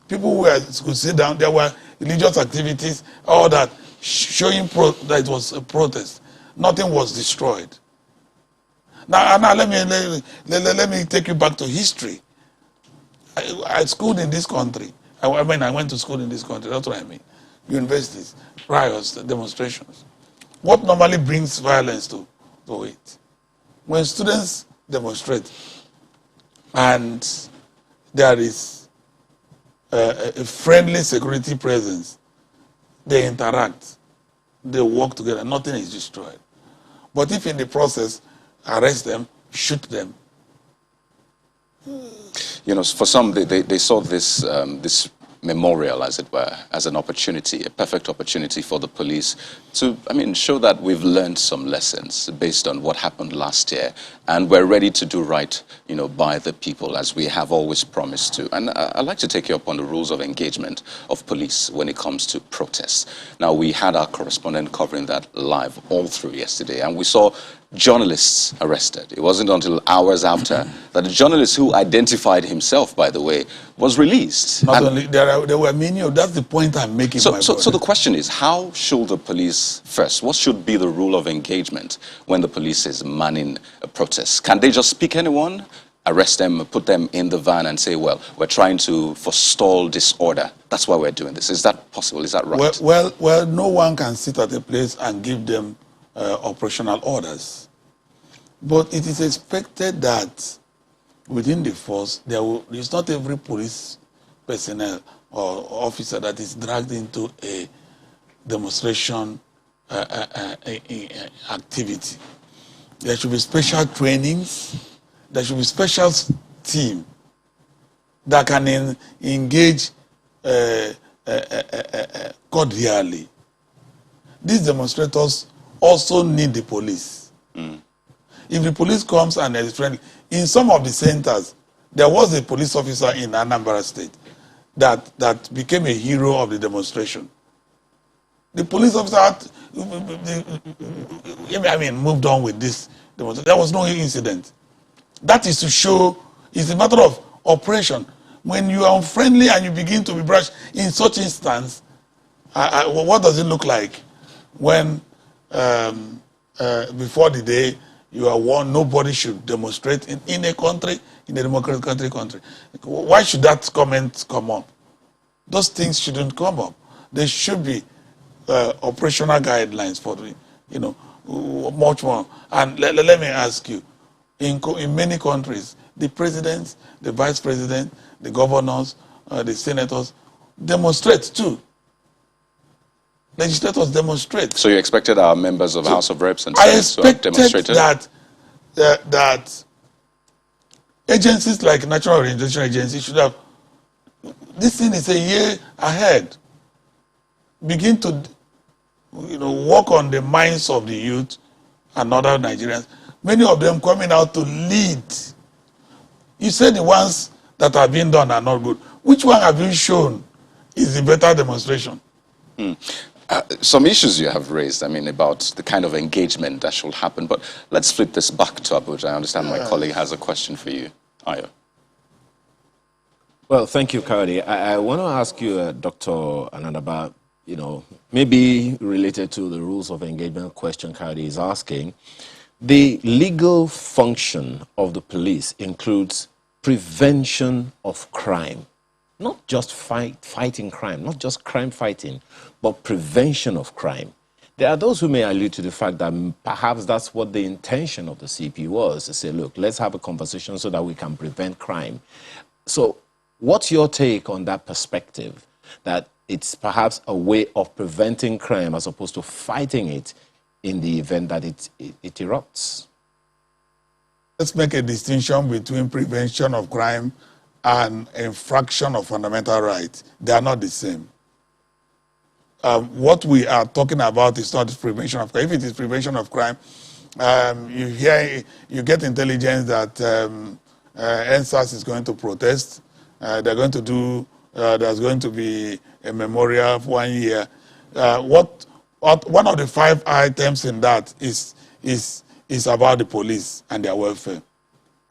who could sit down. There were religious activities, all that, showing that it was a protest. Nothing was destroyed. Now let me take you back to history. I schooled in this country. I went to school in this country. That's what I mean. Universities, riots, demonstrations. What normally brings violence to it? When students demonstrate and there is a friendly security presence, they interact, they work together, nothing is destroyed. But if in the process, arrest them, shoot them. For some, they saw this memorial, as it were, as an opportunity, a perfect opportunity for the police to, show that we've learned some lessons based on what happened last year, and we're ready to do right, by the people, as we have always promised to. And I'd like to take you up on the rules of engagement of police when it comes to protests. Now, we had our correspondent covering that live all through yesterday, and we saw journalists arrested. It wasn't until hours after that the journalist who identified himself, by the way, was released. Not only, there were many of, that's the point I'm making. So the question is, how should the police, first, what should be the rule of engagement when the police is manning a protest? Can they just pick anyone, arrest them, put them in the van and say, well, we're trying to forestall disorder. That's why we're doing this. Is that possible? Is that right? Well, no one can sit at a place and give them operational orders. But it is expected that within the force, it's not every police personnel or officer that is dragged into a demonstration activity. There should be special trainings. There should be special team that can engage cordially. These demonstrators also need the police. If the police comes and is friendly, in some of the centers, there was a police officer in Anambra State that became a hero of the demonstration. The police officer, moved on with this demonstration. There was no incident. That is to show it's a matter of operation. When you are unfriendly and you begin to be brash in such instance, what does it look like when before the day you are warned nobody should demonstrate in a country, in a democratic country? Why should that comment come up? Those things shouldn't come up. There should be operational guidelines for the, much more. And let me ask you, in many countries, the presidents, the vice president, the governors, the senators demonstrate too. Legislators demonstrate. So you expected our members of House of Reps and Senate to have demonstrated? I expected that agencies like National Orientation Agency should have, this thing is a year ahead. Begin to work on the minds of the youth and other Nigerians. Many of them coming out to lead. You say the ones that have been done are not good. Which one have you shown is the better demonstration? Some issues you have raised, about the kind of engagement that should happen. But let's flip this back to Abuja. I understand my colleague has a question for you. Ayo. Well, thank you, Kayode. I want to ask you, Dr. Ananaba, maybe related to the rules of engagement question Kayode is asking. The legal function of the police includes prevention of crime. Not just fighting crime, not just crime fighting, but prevention of crime. There are those who may allude to the fact that perhaps that's what the intention of the CP was, to say, look, let's have a conversation so that we can prevent crime. So what's your take on that perspective, that it's perhaps a way of preventing crime as opposed to fighting it in the event that it erupts? Let's make a distinction between prevention of crime and infraction of fundamental rights. They are not the same. What we are talking about is not prevention of crime. If it is prevention of crime, you get intelligence that EndSARS is going to protest. They're going to do. There's going to be a memorial of 1 year. One of the 5 items in that is about the police and their welfare.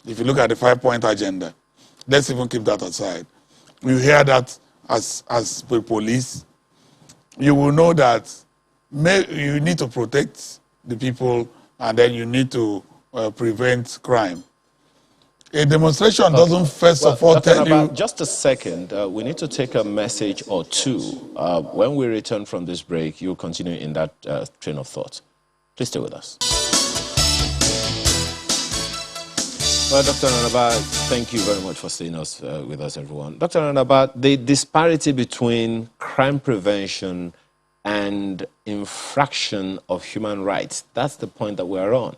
If you look at the 5-point agenda, let's even keep that aside. You hear that as the police, you will know that you need to protect the people and then you need to prevent crime. A demonstration doesn't first of all tell you... Just a second. We need to take a message or two. When we return from this break, you'll continue in that train of thought. Please stay with us. Well, Dr. Ananaba, thank you very much for staying with us, everyone. Dr. Ananaba, the disparity between crime prevention and infraction of human rights, that's the point that we're on.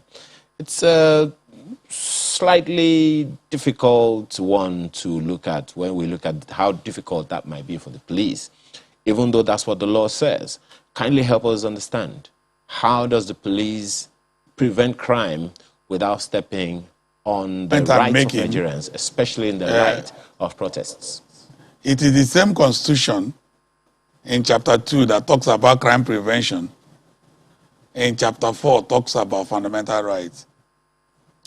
It's a slightly difficult one to look at when we look at how difficult that might be for the police, even though that's what the law says. Kindly help us understand, how does the police prevent crime without stepping on the rights of Nigerians, especially in the right of protests? It is the same constitution in chapter 2 that talks about crime prevention. In chapter 4 talks about fundamental rights.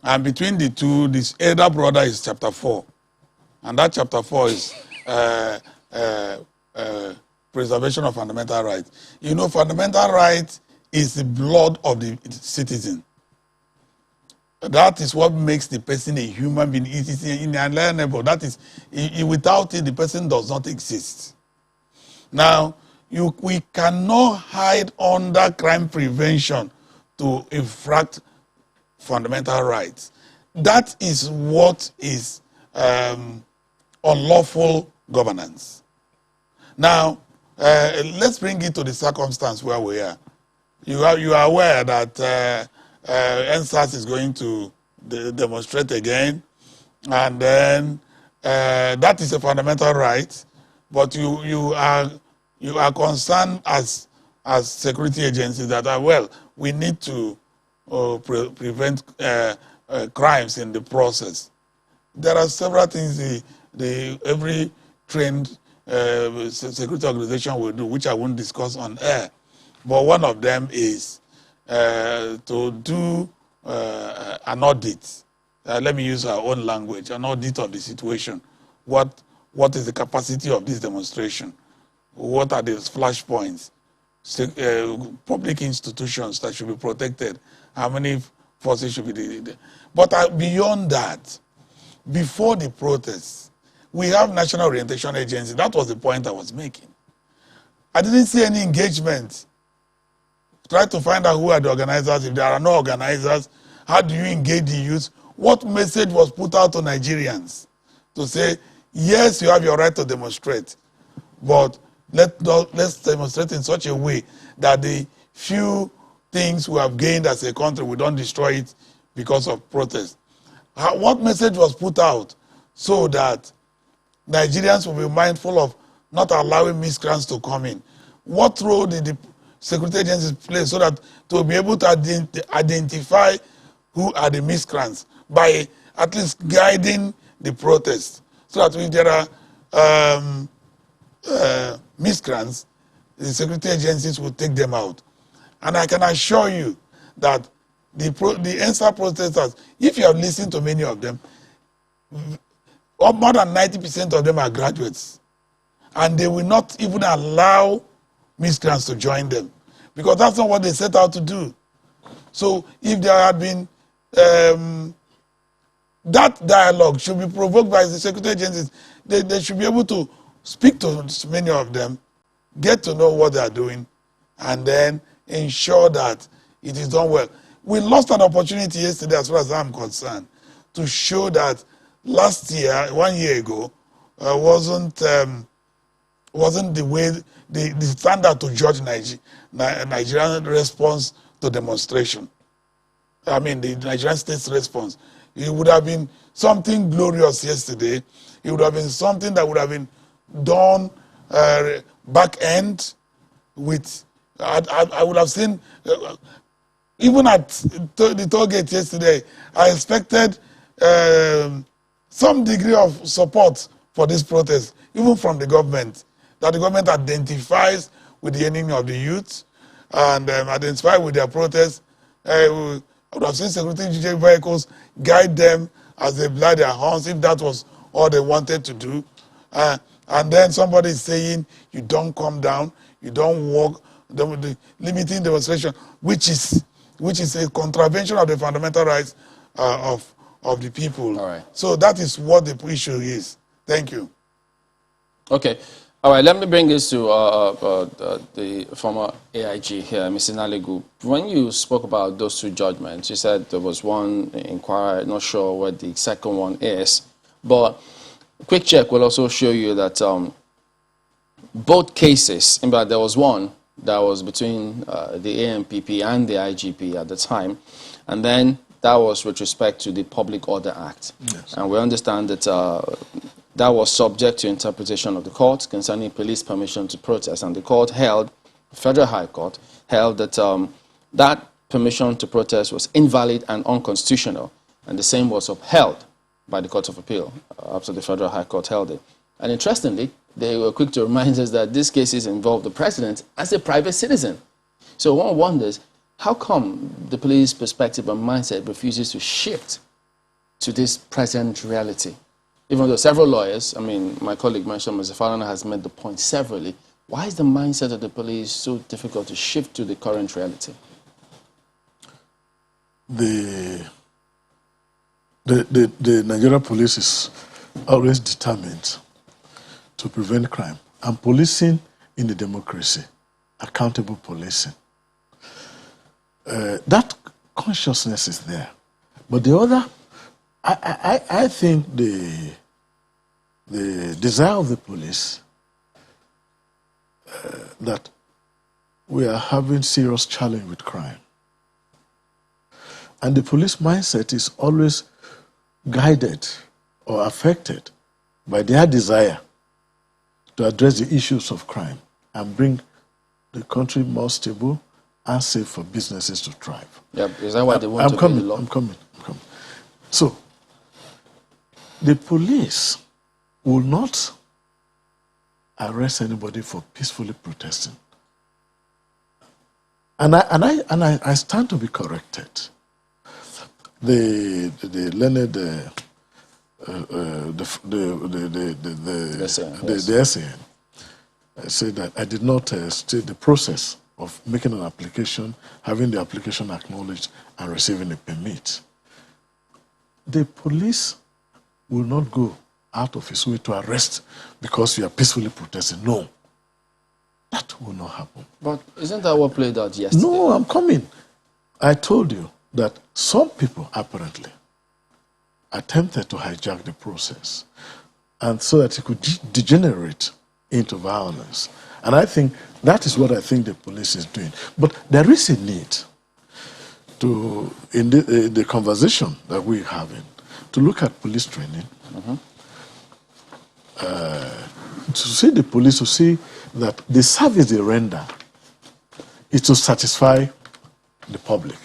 And between the two, this elder brother is chapter 4. And that chapter 4 is preservation of fundamental rights. You know, fundamental rights is the blood of the citizen. That is what makes the person a human being. It is inalienable. That is, without it, the person does not exist. Now, we cannot hide under crime prevention to infract fundamental rights. That is what is unlawful governance. Now, let's bring it to the circumstance where we are. You are aware that EndSARS is going to demonstrate again, and then that is a fundamental right. But you are concerned as security agencies that we need to prevent crimes in the process. There are several things every trained security organization will do, which I won't discuss on air. But one of them is to do an audit. Let me use our own language, an audit of the situation. What is the capacity of this demonstration? What are the flashpoints? Public institutions that should be protected. How many forces should be there? But beyond that, before the protests, we have national orientation agencies. That was the point I was making. I didn't see any engagement. Try to find out who are the organizers. If there are no organizers, how do you engage the youth? What message was put out to Nigerians to say, yes, you have your right to demonstrate, but let's demonstrate in such a way that the few things we have gained as a country, we don't destroy it because of protest. What message was put out so that Nigerians will be mindful of not allowing miscreants to come in? What role did the security agencies play so that to be able to identify who are the miscreants by at least guiding the protests, so that if there are miscreants, the security agencies will take them out? And I can assure you that the EndSARS protesters, if you have listened to many of them, more than 90% of them are graduates. And they will not even allow miscreants to join them, because that's not what they set out to do. So if there had been that dialogue should be provoked by the security agencies. They should be able to speak to many of them, get to know what they are doing, and then ensure that it is done well. We lost an opportunity yesterday, as far as I'm concerned, to show that last year, 1 year ago, wasn't the way, the standard to judge Nigerian response to demonstration. I mean, the Nigerian state's response. It would have been something glorious yesterday. It would have been something that would have been done back end with, I would have seen, even at the toll gate yesterday, I expected some degree of support for this protest, even from the government, that the government identifies with the enemy of the youth and identify with their protests. I would have seen security vehicles guide them as they blow their horns, if that was all they wanted to do. And then somebody is saying, you don't come down, you don't walk, limiting demonstration, which is a contravention of the fundamental rights of the people. All right. So that is what the issue is. Thank you. Okay. All right, let me bring this to the former AIG here, Mr. Inalegwu. When you spoke about those two judgments, you said there was one inquiry, not sure what the second one is, but a quick check will also show you that both cases, in fact, there was one that was between the ANPP and the IGP at the time, and then that was with respect to the Public Order Act. Yes. And we understand that that was subject to interpretation of the court concerning police permission to protest. And the court held, Federal High Court, held that that permission to protest was invalid and unconstitutional. And the same was upheld by the Court of Appeal after the Federal High Court held it. And interestingly, they were quick to remind us that these cases involve the president as a private citizen. So one wonders, how come the police perspective and mindset refuses to shift to this present reality? Even though several lawyers, I mean, my colleague mentioned, Mr. Falana has made the point severally, why is the mindset of the police so difficult to shift to the current reality? The Nigeria police is always determined to prevent crime. And policing in the democracy, accountable policing. That consciousness is there. But the other, I think the desire of the police that we are having serious challenge with crime. And the police mindset is always guided or affected by their desire to address the issues of crime and bring the country more stable and safe for businesses to thrive. Yeah, is that why they want to obey the law? I'm coming. So, the police will not arrest anybody for peacefully protesting. And I stand to be corrected. The learned the SAN said that I did not state the process of making an application, having the application acknowledged, and receiving a permit. The police will not go out of his way to arrest because you are peacefully protesting. No. That will not happen. But isn't that what played out yesterday? No, I'm coming. I told you that some people apparently attempted to hijack the process and so that it could degenerate into violence. And I think that is what I think the police is doing. But there is a need to, in the conversation that we're having, to look at police training, to see the police, to see that the service they render is to satisfy the public.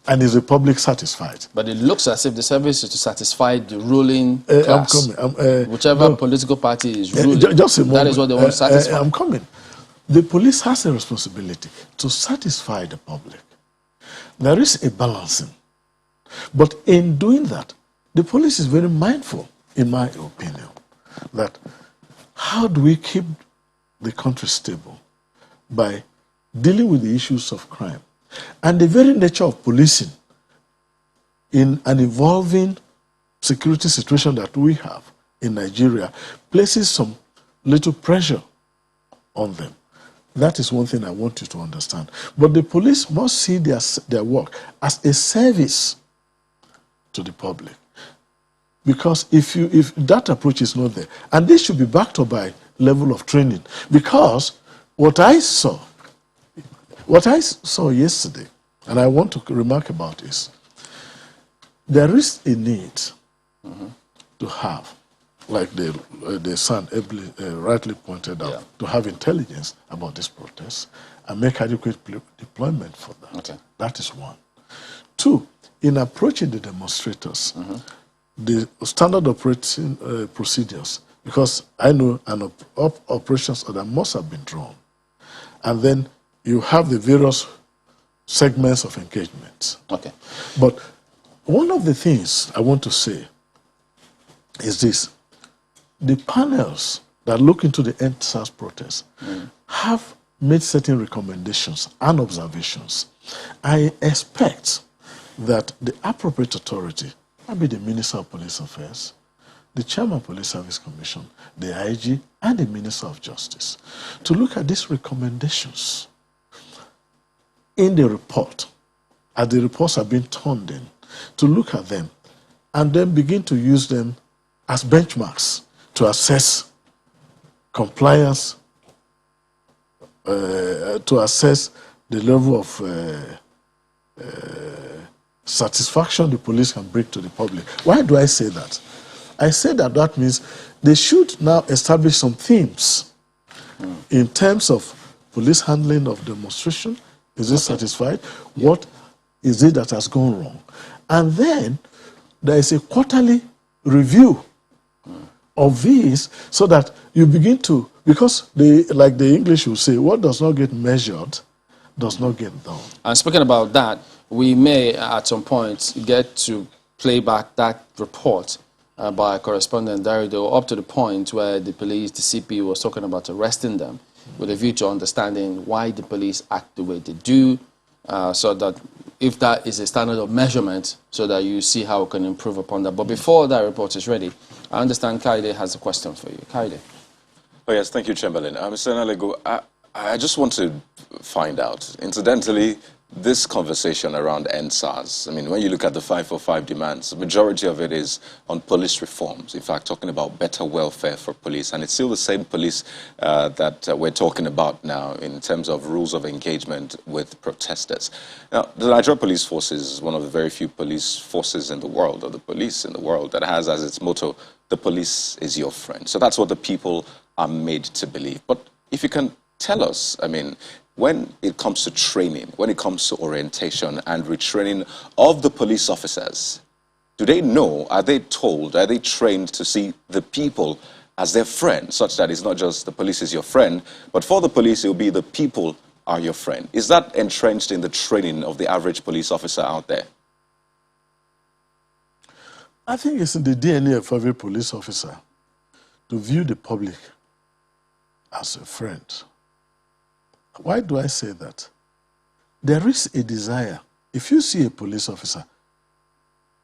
And is the public satisfied? But it looks as if the service is to satisfy the ruling class. Whichever political party is ruling, just a moment. That is what they want to satisfy. I'm coming. The police has a responsibility to satisfy the public. There is a balancing. But in doing that, the police is very mindful, in my opinion, that how do we keep the country stable by dealing with the issues of crime. And the very nature of policing in an evolving security situation that we have in Nigeria places some little pressure on them. That is one thing I want you to understand. But the police must see their work as a service to the public. Because if that approach is not there, and this should be backed up by level of training. Because what I saw yesterday, and I want to remark about is, there is a need to have, like the son rightly pointed out, to have intelligence about this protest and make adequate deployment for that. Okay. That is one. Two, in approaching the demonstrators, the standard operating procedures, because I know an operations order must have been drawn. And then you have the various segments of engagement. Okay. But one of the things I want to say is this. The panels that look into the EndSARS protest have made certain recommendations and observations. I expect that the appropriate authority, maybe the Minister of Police Affairs, the Chairman of Police Service Commission, the IG, and the Minister of Justice, to look at these recommendations in the report, as the reports are being turned in, to look at them and then begin to use them as benchmarks to assess compliance, to assess the level of satisfaction the police can bring to the public. Why do I say that? I say that that means they should now establish some themes in terms of police handling of demonstration. Is it satisfied? What is it that has gone wrong? And then there is a quarterly review of these so that you begin to, because like the English will say, what does not get measured does not get done. And speaking about that, we may at some point get to play back that report by correspondent Darido up to the point where the police, the CP was talking about arresting them with a view to understanding why the police act the way they do, so that if that is a standard of measurement, so that you see how we can improve upon that. But before that report is ready, I understand Kaide has a question for you. Kaide. Oh, yes, thank you, Chamberlain. Mr. Inalegwu, I just want to find out, incidentally, this conversation around EndSARS, I mean, when you look at the 545 demands, the majority of it is on police reforms. In fact, talking about better welfare for police. And it's still the same police that we're talking about now in terms of rules of engagement with protesters. Now, the Nigerian Police Force is one of the very few police forces in the world, or the police in the world, that has as its motto, the police is your friend. So that's what the people are made to believe. But if you can tell us, I mean, when it comes to training, when it comes to orientation and retraining of the police officers, do they know, are they told, are they trained to see the people as their friend, such that it's not just the police is your friend, but for the police, it will be the people are your friend? Is that entrenched in the training of the average police officer out there? I think it's in the DNA of every police officer to view the public as a friend. Why do I say that? There is a desire. If you see a police officer,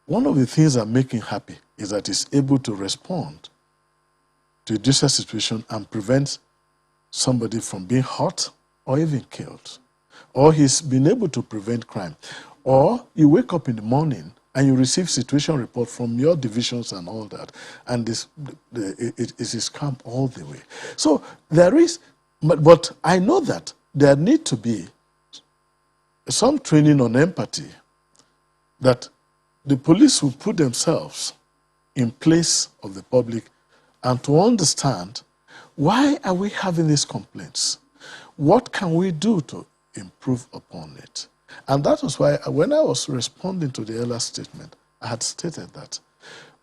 one of the things that make him happy is that he's able to respond to a distress situation and prevent somebody from being hurt or even killed. Or he's been able to prevent crime. Or you wake up in the morning and you receive situation report from your divisions and all that, and it is calm all the way. So there is, but I know that there need to be some training on empathy, that the police will put themselves in place of the public and to understand, why are we having these complaints? What can we do to improve upon it? And that was why when I was responding to the earlier statement, I had stated that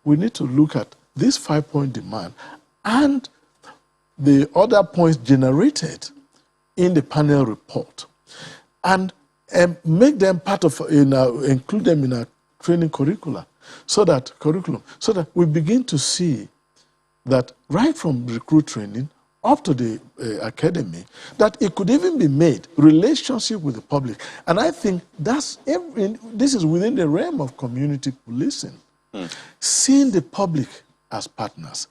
we need to look at this 5-point demand and the other points generated in the panel report, and make them part of, include them in our training curriculum, so that we begin to see that right from recruit training up to the academy, that it could even be made relationship with the public. And I think this is within the realm of community policing. Seeing the public as partners,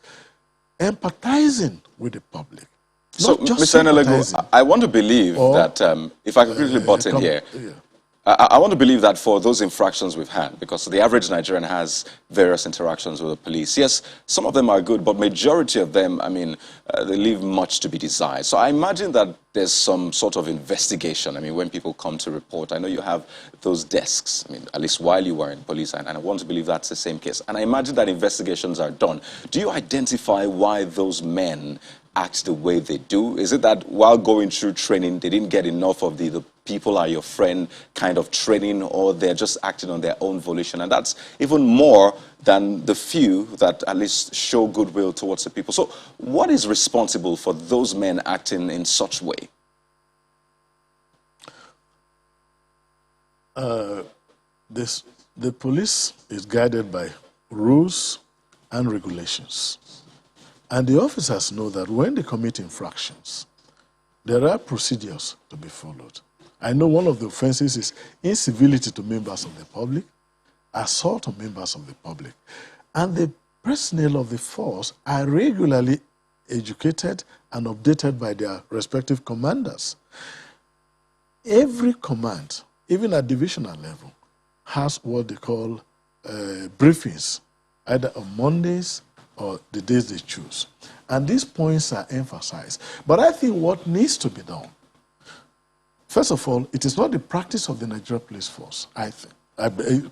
empathizing with the public. So, Mr. Inalegwu, I want to believe that, if I could quickly butt in here, I want to believe that for those infractions we've had, because the average Nigerian has various interactions with the police. Yes, some of them are good, but majority of them, I mean, they leave much to be desired. So I imagine that there's some sort of investigation. I mean, when people come to report, I know you have those desks, I mean, at least while you were in police, and I want to believe that's the same case. And I imagine that investigations are done. Do you identify why those men act the way they do? Is it that while going through training, they didn't get enough of the people are your friend kind of training, or they're just acting on their own volition? And that's even more than the few that at least show goodwill towards the people. So what is responsible for those men acting in such way? The police is guided by rules and regulations. And the officers know that when they commit infractions, there are procedures to be followed. I know one of the offenses is incivility to members of the public, assault on members of the public. And the personnel of the force are regularly educated and updated by their respective commanders. Every command, even at divisional level, has what they call briefings, either on Mondays or the days they choose. And these points are emphasized. But I think what needs to be done, first of all, it is not the practice of the Nigerian Police Force, I think,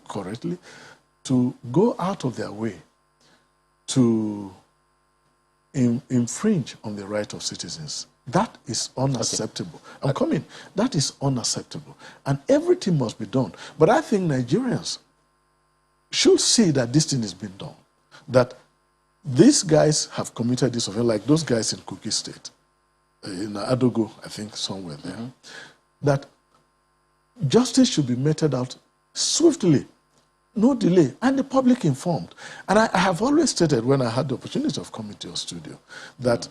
correctly, to go out of their way to infringe on the right of citizens. That is unacceptable. Okay. I'm coming. That is unacceptable. And everything must be done. But I think Nigerians should see that this thing is being done. That these guys have committed this offense, like those guys in Kogi State, in Adogo, I think, somewhere there, that justice should be meted out swiftly, no delay, and the public informed. And I have always stated, when I had the opportunity of coming to your studio, that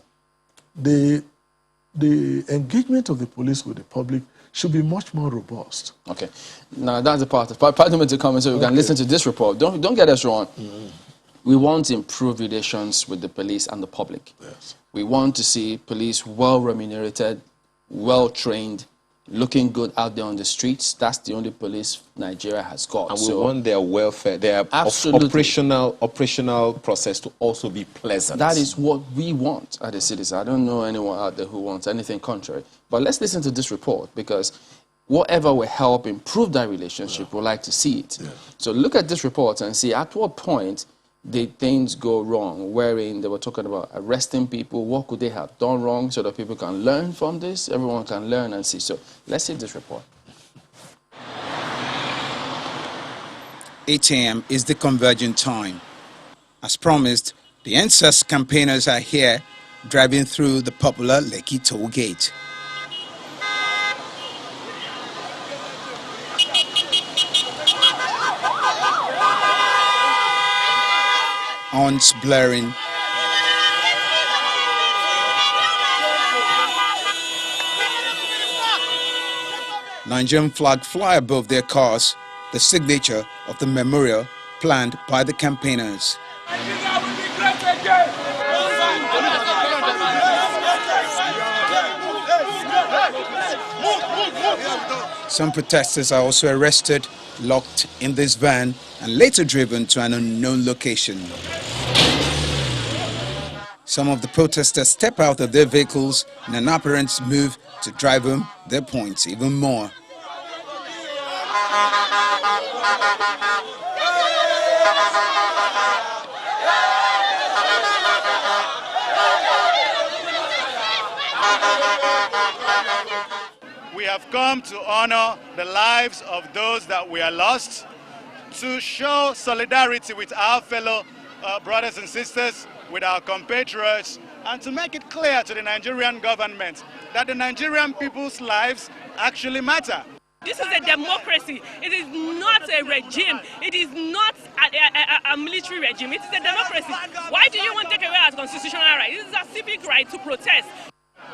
the engagement of the police with the public should be much more robust. Okay. Now, that's the part of Parliament to come so we can listen to this report. Don't get us wrong. We want to improve relations with the police and the public. Yes. We want to see police well remunerated, well trained, looking good out there on the streets. That's the only police Nigeria has got. And we want their welfare, their operational process to also be pleasant. That is what we want as a citizen. I don't know anyone out there who wants anything contrary. But let's listen to this report, because whatever will help improve that relationship, we'd like to see it. Yeah. So look at this report and see at what point did things go wrong, wherein they were talking about arresting people. What could they have done wrong so that people can learn from this? Everyone can learn and see. So let's see this report. 8 a.m. is the convergent time. As promised, the EndSARS campaigners are here, driving through the popular Lekki toll gate. Horns blaring. Nigerian flag fly above their cars, the signature of the memorial planned by the campaigners. Some protesters are also arrested, locked in this van, and later driven to an unknown location. Some of the protesters step out of their vehicles in an apparent move to drive home their points even more. We have come to honor the lives of those that were lost, to show solidarity with our fellow brothers and sisters, with our compatriots, and to make it clear to the Nigerian government that the Nigerian people's lives actually matter. This is a democracy. It is not a regime. It is not a military regime. It is a democracy. Why do you want to take away our constitutional right? This is a civic right to protest.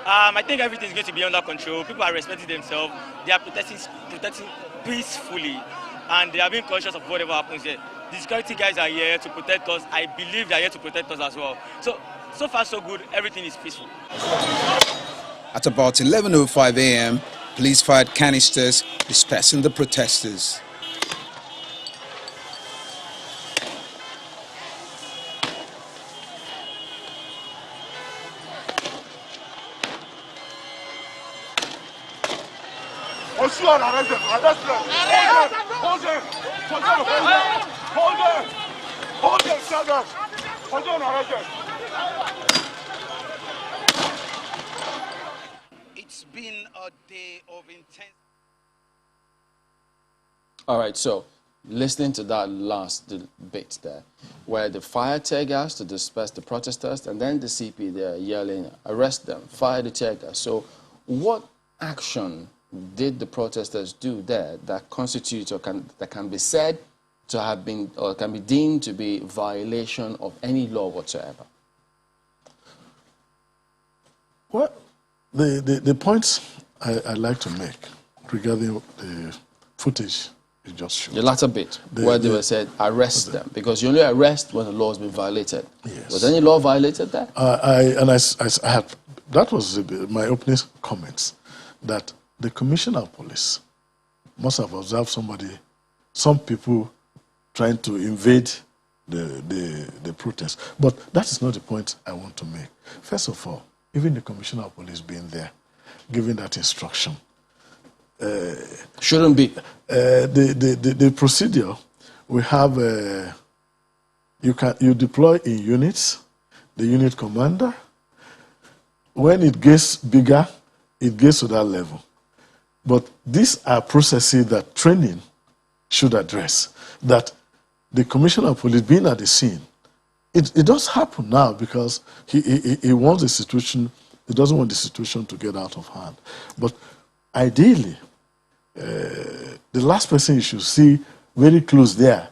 I think everything is going to be under control. People are respecting themselves. They are protesting peacefully, and they are being cautious of whatever happens here. The security guys are here to protect us. I believe they are here to protect us as well. So far so good. Everything is peaceful. At about 11:05 a.m., police fired canisters, dispersing the protesters. It's been a day of intense. All right, so listening to that last bit there, where the fire tear gas to disperse the protesters, and then the CP there yelling, arrest them, fire the tear gas. So what action did the protesters do there that constitutes or that can be said to have been or can be deemed to be violation of any law whatsoever? Well, the points I'd like to make regarding the footage you just showed. The latter bit, where they were said, arrest them, because you only arrest when the law has been violated. Yes. Was any law violated there? That was my opening comments, that the commissioner of police must have observed some people trying to invade the protest. But that is not the point I want to make. First of all, even the commissioner of police being there, giving that instruction, shouldn't be. The procedure, we have, you deploy in units, the unit commander. When it gets bigger, it gets to that level. But these are processes that training should address, that the commissioner of police being at the scene, it does happen now because he wants the situation, he doesn't want the situation to get out of hand. But ideally, the last person you should see very close there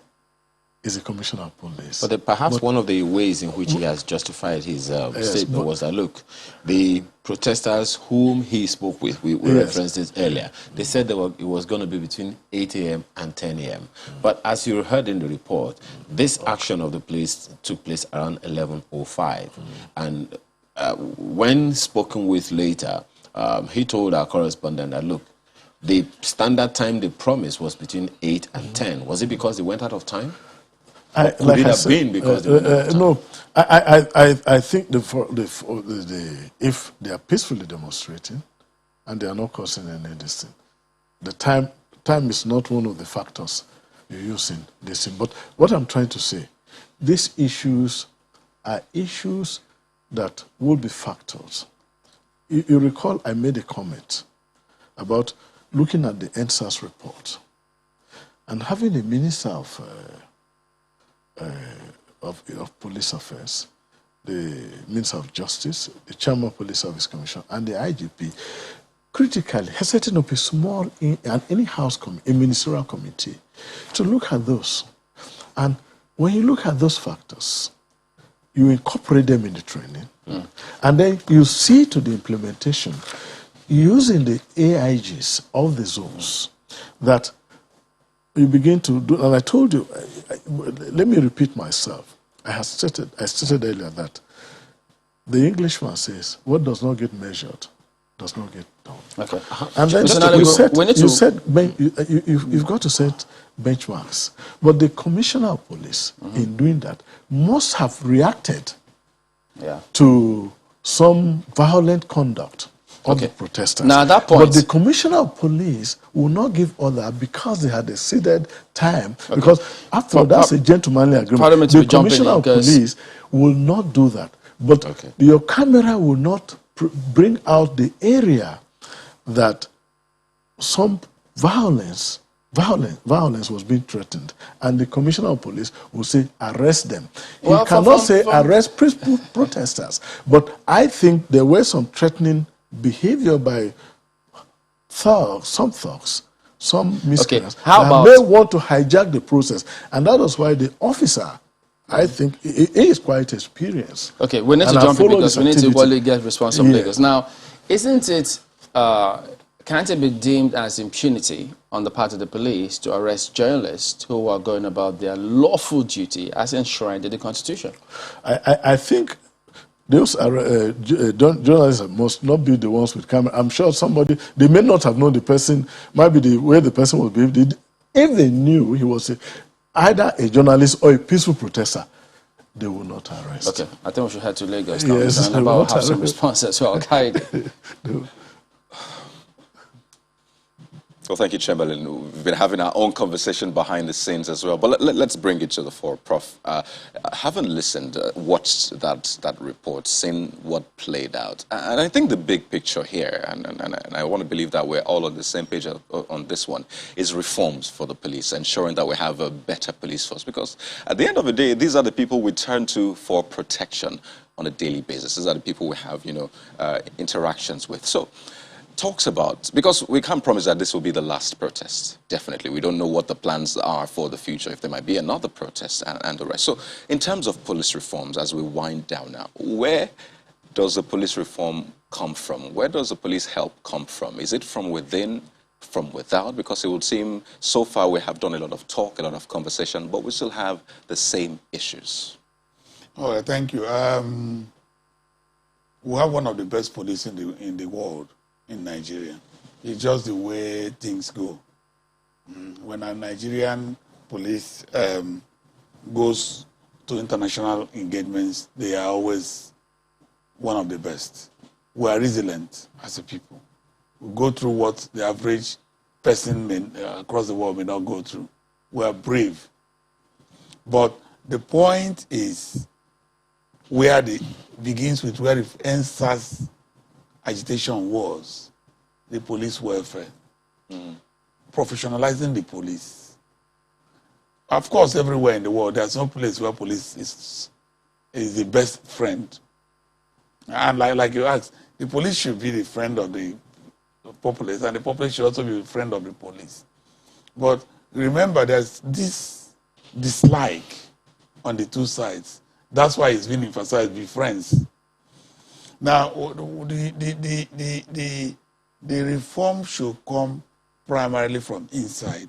is the commissioner of police. But perhaps one of the ways in which he has justified his statement was that, look, the protesters whom he spoke with, we referenced it earlier, they said it was going to be between 8 a.m. and 10 a.m. But as you heard in the report, this action of the police took place around 11:05. And when spoken with later, he told our correspondent that, look, the standard time they promised was between 8 and 10. Was it because they went out of time? Could it have been because they went out of time? No, I think if they are peacefully demonstrating and they are not causing any distance, the time is not one of the factors you use in this. But what I'm trying to say, these issues are issues that will be factors. You recall I made a comment about looking at the EndSARS report and having a minister of police affairs, the Minister of Justice, the Chairman of Police Service Commission, and the IGP critically setting up a small, in-house a ministerial committee to look at those. And when you look at those factors, you incorporate them in the training, and then you see to the implementation using the AIGs of the zones that you begin to do. And I told you, let me repeat myself. I stated earlier that the Englishman says, what does not get measured does not get done. Okay. And then you've got to set benchmarks. But the Commissioner of Police, in doing that, must have reacted to some violent conduct of the protesters. Now, at that point, but the Commissioner of Police will not give order because they had exceeded time. Because after all, that's a gentlemanly agreement. The Commissioner of Police will not do that. But your camera will not bring out the area that some violence was being threatened, and the Commissioner of Police will say, arrest them. He cannot say arrest peaceful protesters. But I think there were some threatening behavior by some thugs, some miscreants, that may want to hijack the process. And that was why the officer, I think, he is quite experienced. Okay, we need to jump in because we need to really get response from Lagos. Now, isn't it, can't it be deemed as impunity on the part of the police to arrest journalists who are going about their lawful duty as enshrined in the Constitution? I think those are, journalists must not be the ones with camera. I'm sure somebody, they may not have known the person, might be the way the person was behaved. If they knew he was either a journalist or a peaceful protester, they will not arrest. Okay, I think we should head to Lagos. Yes, and about have some response as well. Well, thank you, Chamberlain. We've been having our own conversation behind the scenes as well. But let's bring it to the fore, Prof. Haven't listened, watched that report, seen what played out. And I think the big picture here, and I want to believe that we're all on the same page on this one, is reforms for the police, ensuring that we have a better police force. Because at the end of the day, these are the people we turn to for protection on a daily basis. These are the people we have, interactions with. So, talks about, because we can't promise that this will be the last protest, definitely. We don't know what the plans are for the future, if there might be another protest and the rest. So in terms of police reforms, as we wind down now, where does the police reform come from? Where does the police help come from? Is it from within, from without? Because it would seem so far we have done a lot of talk, a lot of conversation, but we still have the same issues. All right, thank you. We have one of the best police in the world. In Nigeria. It's just the way things go. When a Nigerian police goes to international engagements, they are always one of the best. We are resilient as a people. We go through what the average person across the world may not go through. We are brave. But the point is where it begins with where the EndSARS agitation was the police welfare, professionalizing the police. Of course, everywhere in the world, there's no place where police is the best friend. And like you asked, the police should be the friend of the populace, and the populace should also be the friend of the police. But remember, there's this dislike on the two sides. That's why it's been emphasized, be friends. Now, the reform should come primarily from inside.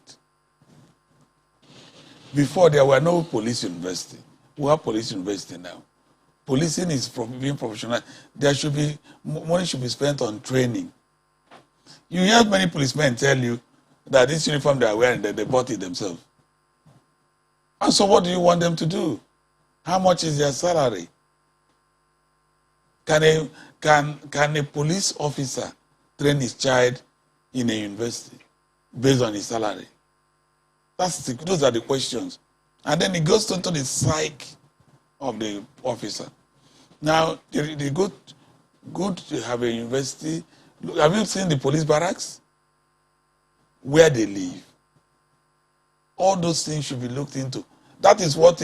Before, there were no police university. We have police university now. Policing is being professional. There should be money should be spent on training. You hear many policemen tell you that this uniform they are wearing, that they bought it themselves. And so what do you want them to do? How much is their salary? Can a police officer train his child in a university based on his salary? Those are the questions. And then it goes into the psyche of the officer. Now, the good to have a university. Have you seen the police barracks? Where they live. All those things should be looked into. That is what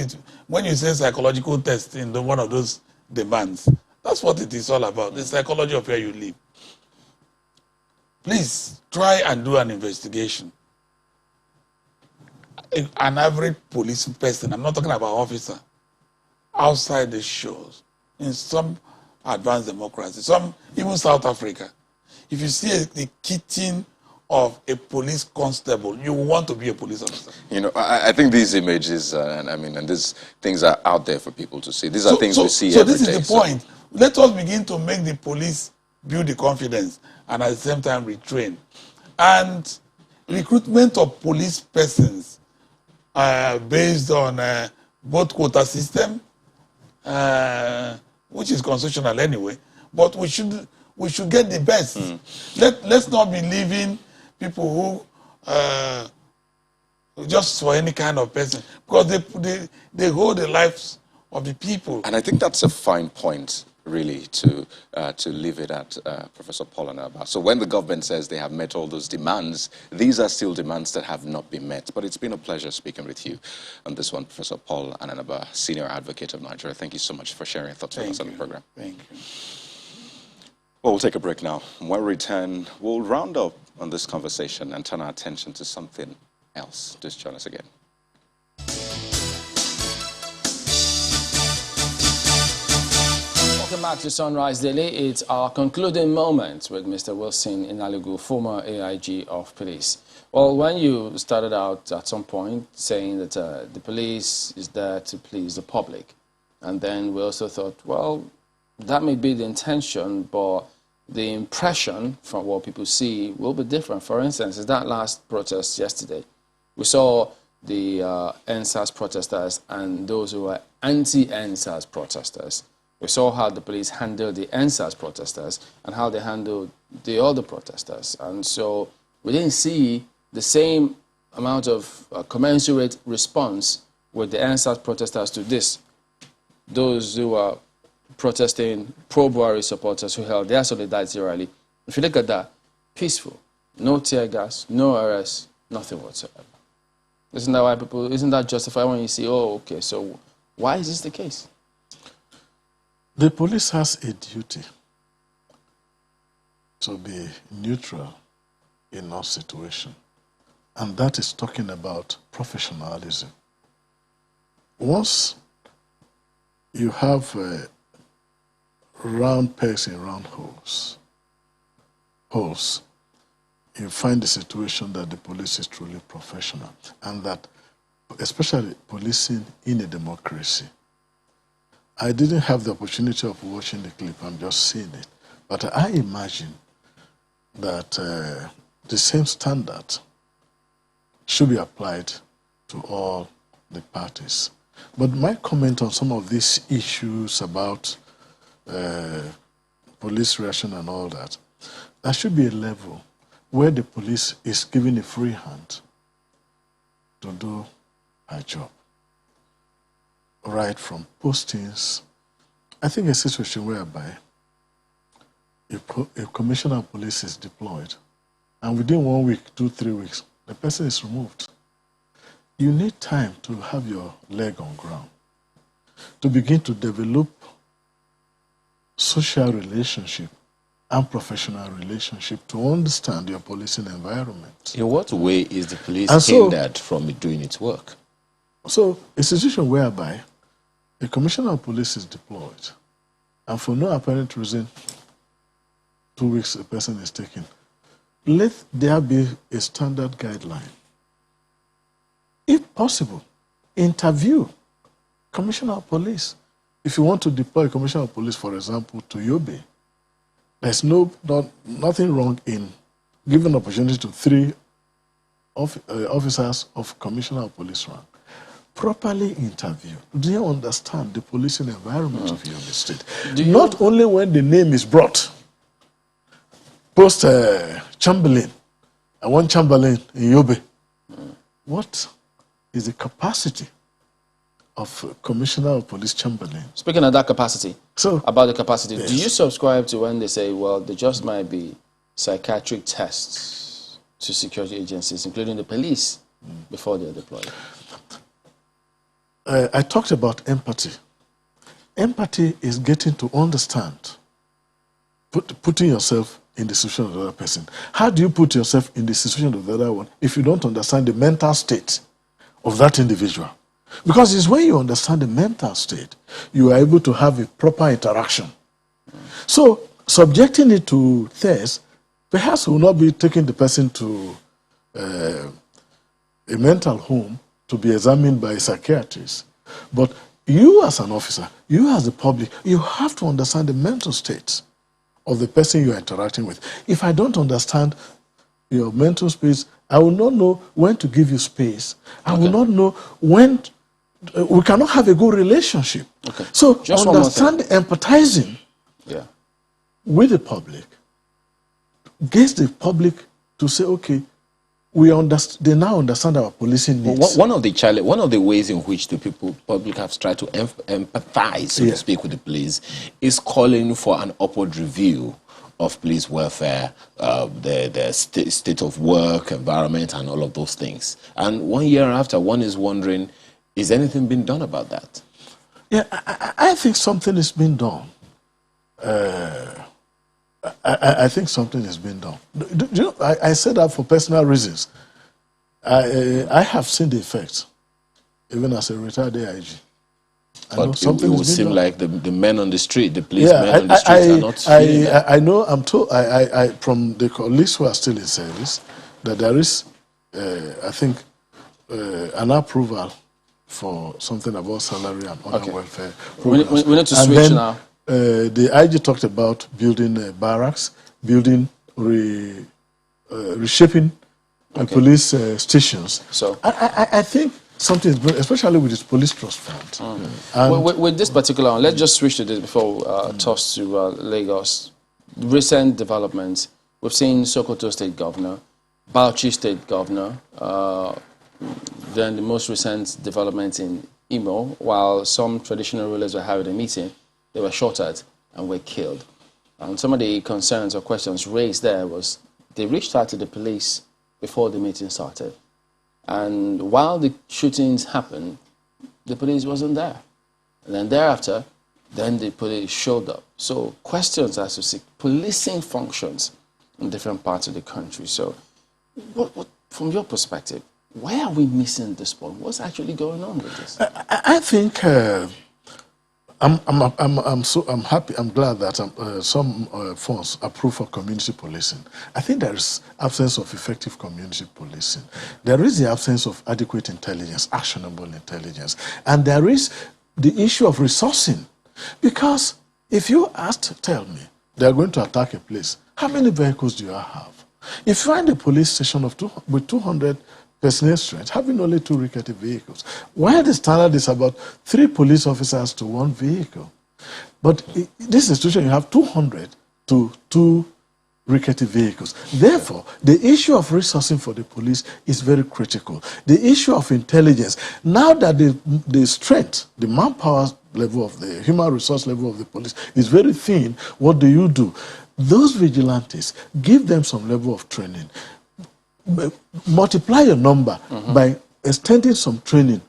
when you say psychological test in one of those demands, that's what it is all about, the psychology of where you live. Please, try and do an investigation. An average police person, I'm not talking about officer, outside the shores, in some advanced democracies, some, even South Africa, if you see the kitchen of a police constable, you want to be a police officer. You know, I think these images, and these things are out there for people to see. These are things we see every day. So this is the point. Let us begin to make the police build the confidence and at the same time retrain. And recruitment of police persons based on both quota system, which is constitutional anyway, but we should get the best. Let's not be leaving people who just for any kind of person, because they hold the lives of the people. And I think that's a fine point, really, to leave it at, Professor Paul Ananaba. So when the government says they have met all those demands, these are still demands that have not been met. But it's been a pleasure speaking with you on this one, Professor Paul Ananaba, Senior Advocate of Nigeria. Thank you so much for sharing your thoughts with us on the program. Thank you. Well, we'll take a break now. When we return, we'll round up on this conversation and turn our attention to something else. Just join us again. Welcome back to Sunrise Daily. It's our concluding moment with Mr. Wilson Inalegwu, former AIG of Police. Well, when you started out at some point saying that the police is there to please the public, and then we also thought, well, that may be the intention, but the impression from what people see will be different. For instance, in that last protest yesterday, we saw the EndSARS protesters and those who were anti-EndSARS protesters. We saw how the police handled the EndSARS protesters and how they handled the other protesters. And so we didn't see the same amount of commensurate response with the EndSARS protesters to this. Those who are protesting pro-Buhari supporters who held their solidarity rally. If you look at that, peaceful, no tear gas, no arrests, nothing whatsoever. Isn't that why people? Isn't that justified when you see? Oh, okay. So why is this the case? The police has a duty to be neutral in all situations, and that is talking about professionalism. Once you have round pegs in round holes, you find the situation that the police is truly professional, and that, especially policing in a democracy. I didn't have the opportunity of watching the clip, I'm just seeing it, but I imagine that the same standard should be applied to all the parties. But my comment on some of these issues about police reaction and all that, there should be a level where the police is given a free hand to do her job. Right from postings, I think a situation whereby a commissioner of police is deployed and within 1 week, 2-3 weeks, the person is removed. You need time to have your leg on ground, to begin to develop social relationship and professional relationship to understand your policing environment. In what way is the police hindered from doing its work? So, a situation whereby a commissioner of police is deployed, and for no apparent reason, 2 weeks a person is taken. Let there be a standard guideline. If possible, interview commissioner of police. If you want to deploy a commissioner of police, for example, to Yobe, there's nothing wrong in given opportunity to 3 officers of commissioner of police rank, properly interview. Do you understand the policing environment of your state? Not only when the name is brought, post Chamberlain, I want Chamberlain in Yobe. What is the capacity of Commissioner of Police Chamberlain? Speaking of that capacity, about the capacity, yes. Do you subscribe to when they say, well, there just might be psychiatric tests to security agencies, including the police, before they're deployed? I talked about empathy. Empathy is getting to understand, putting yourself in the situation of the other person. How do you put yourself in the situation of the other one if you don't understand the mental state of that individual? Because it's when you understand the mental state, you are able to have a proper interaction. So, subjecting it to tests, perhaps will not be taking the person to a mental home to be examined by a psychiatrist. But you as an officer, you as the public, you have to understand the mental state of the person you are interacting with. If I don't understand your mental space, I will not know when to give you space. I will not know when we cannot have a good relationship. Okay. So just understand empathizing with the public gets the public to say, okay, they now understand our policing needs. One of the ways in which the public have tried to empathize, so to speak, with the police is calling for an upward review of police welfare, the state of work, environment, and all of those things. And 1 year after, one is wondering, is anything being done about that? Yeah, I think something is being done. I think something is being done. You know, I said that for personal reasons. I have seen the effects, even as a retired AIG. But it would seem like the men on the street, the policemen on the street are not feeling that. I know, I'm told, from the colleagues who are still in service, that there is, I think, an approval for something about salary and other welfare programs. We need to switch now. The IG talked about building barracks, building, reshaping police stations. So I think something is good, especially with this police trust fund. With this particular one, let's just switch to this before we toss to Lagos. Recent developments. We've seen Sokoto State Governor, Bauchi State Governor, then the most recent development in Imo, while some traditional rulers were having a meeting, they were shot at and were killed. And some of the concerns or questions raised there was they reached out to the police before the meeting started. And while the shootings happened, the police wasn't there. And then thereafter, then the police showed up. So questions as to see policing functions in different parts of the country. So what, from your perspective, where are we missing this point? What's actually going on with this? I think I'm happy. I'm glad that some funds approved for community policing. I think there is absence of effective community policing. There is the absence of adequate intelligence, actionable intelligence, and there is the issue of resourcing. Because if you tell me they are going to attack a place, how many vehicles do you have? If you find a police station with 200 personnel strength, having only 2 rickety vehicles, while the standard is about 3 police officers to 1 vehicle. But in this institution, you have 200 to 2 rickety vehicles. Therefore, the issue of resourcing for the police is very critical. The issue of intelligence, now that the strength, the manpower level of the human resource level of the police is very thin, what do? Those vigilantes, give them some level of training. Multiply your number by extending some training.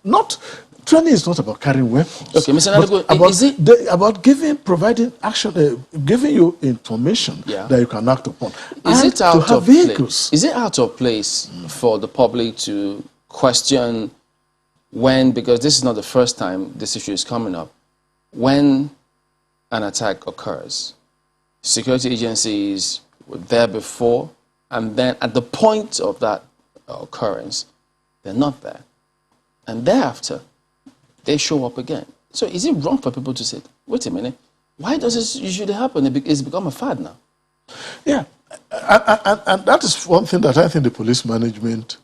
Training is not about carrying weapons. Okay, Mr. Inalegwu, about providing action, giving you information that you can act upon. Is it out of place? Is it out of place for the public to question when, because this is not the first time this issue is coming up, when an attack occurs? Security agencies were there before, and then at the point of that occurrence, they're not there. And thereafter, they show up again. So is it wrong for people to say, wait a minute, why does this usually happen? It's become a fad now. Yeah, And that is one thing that I think the police management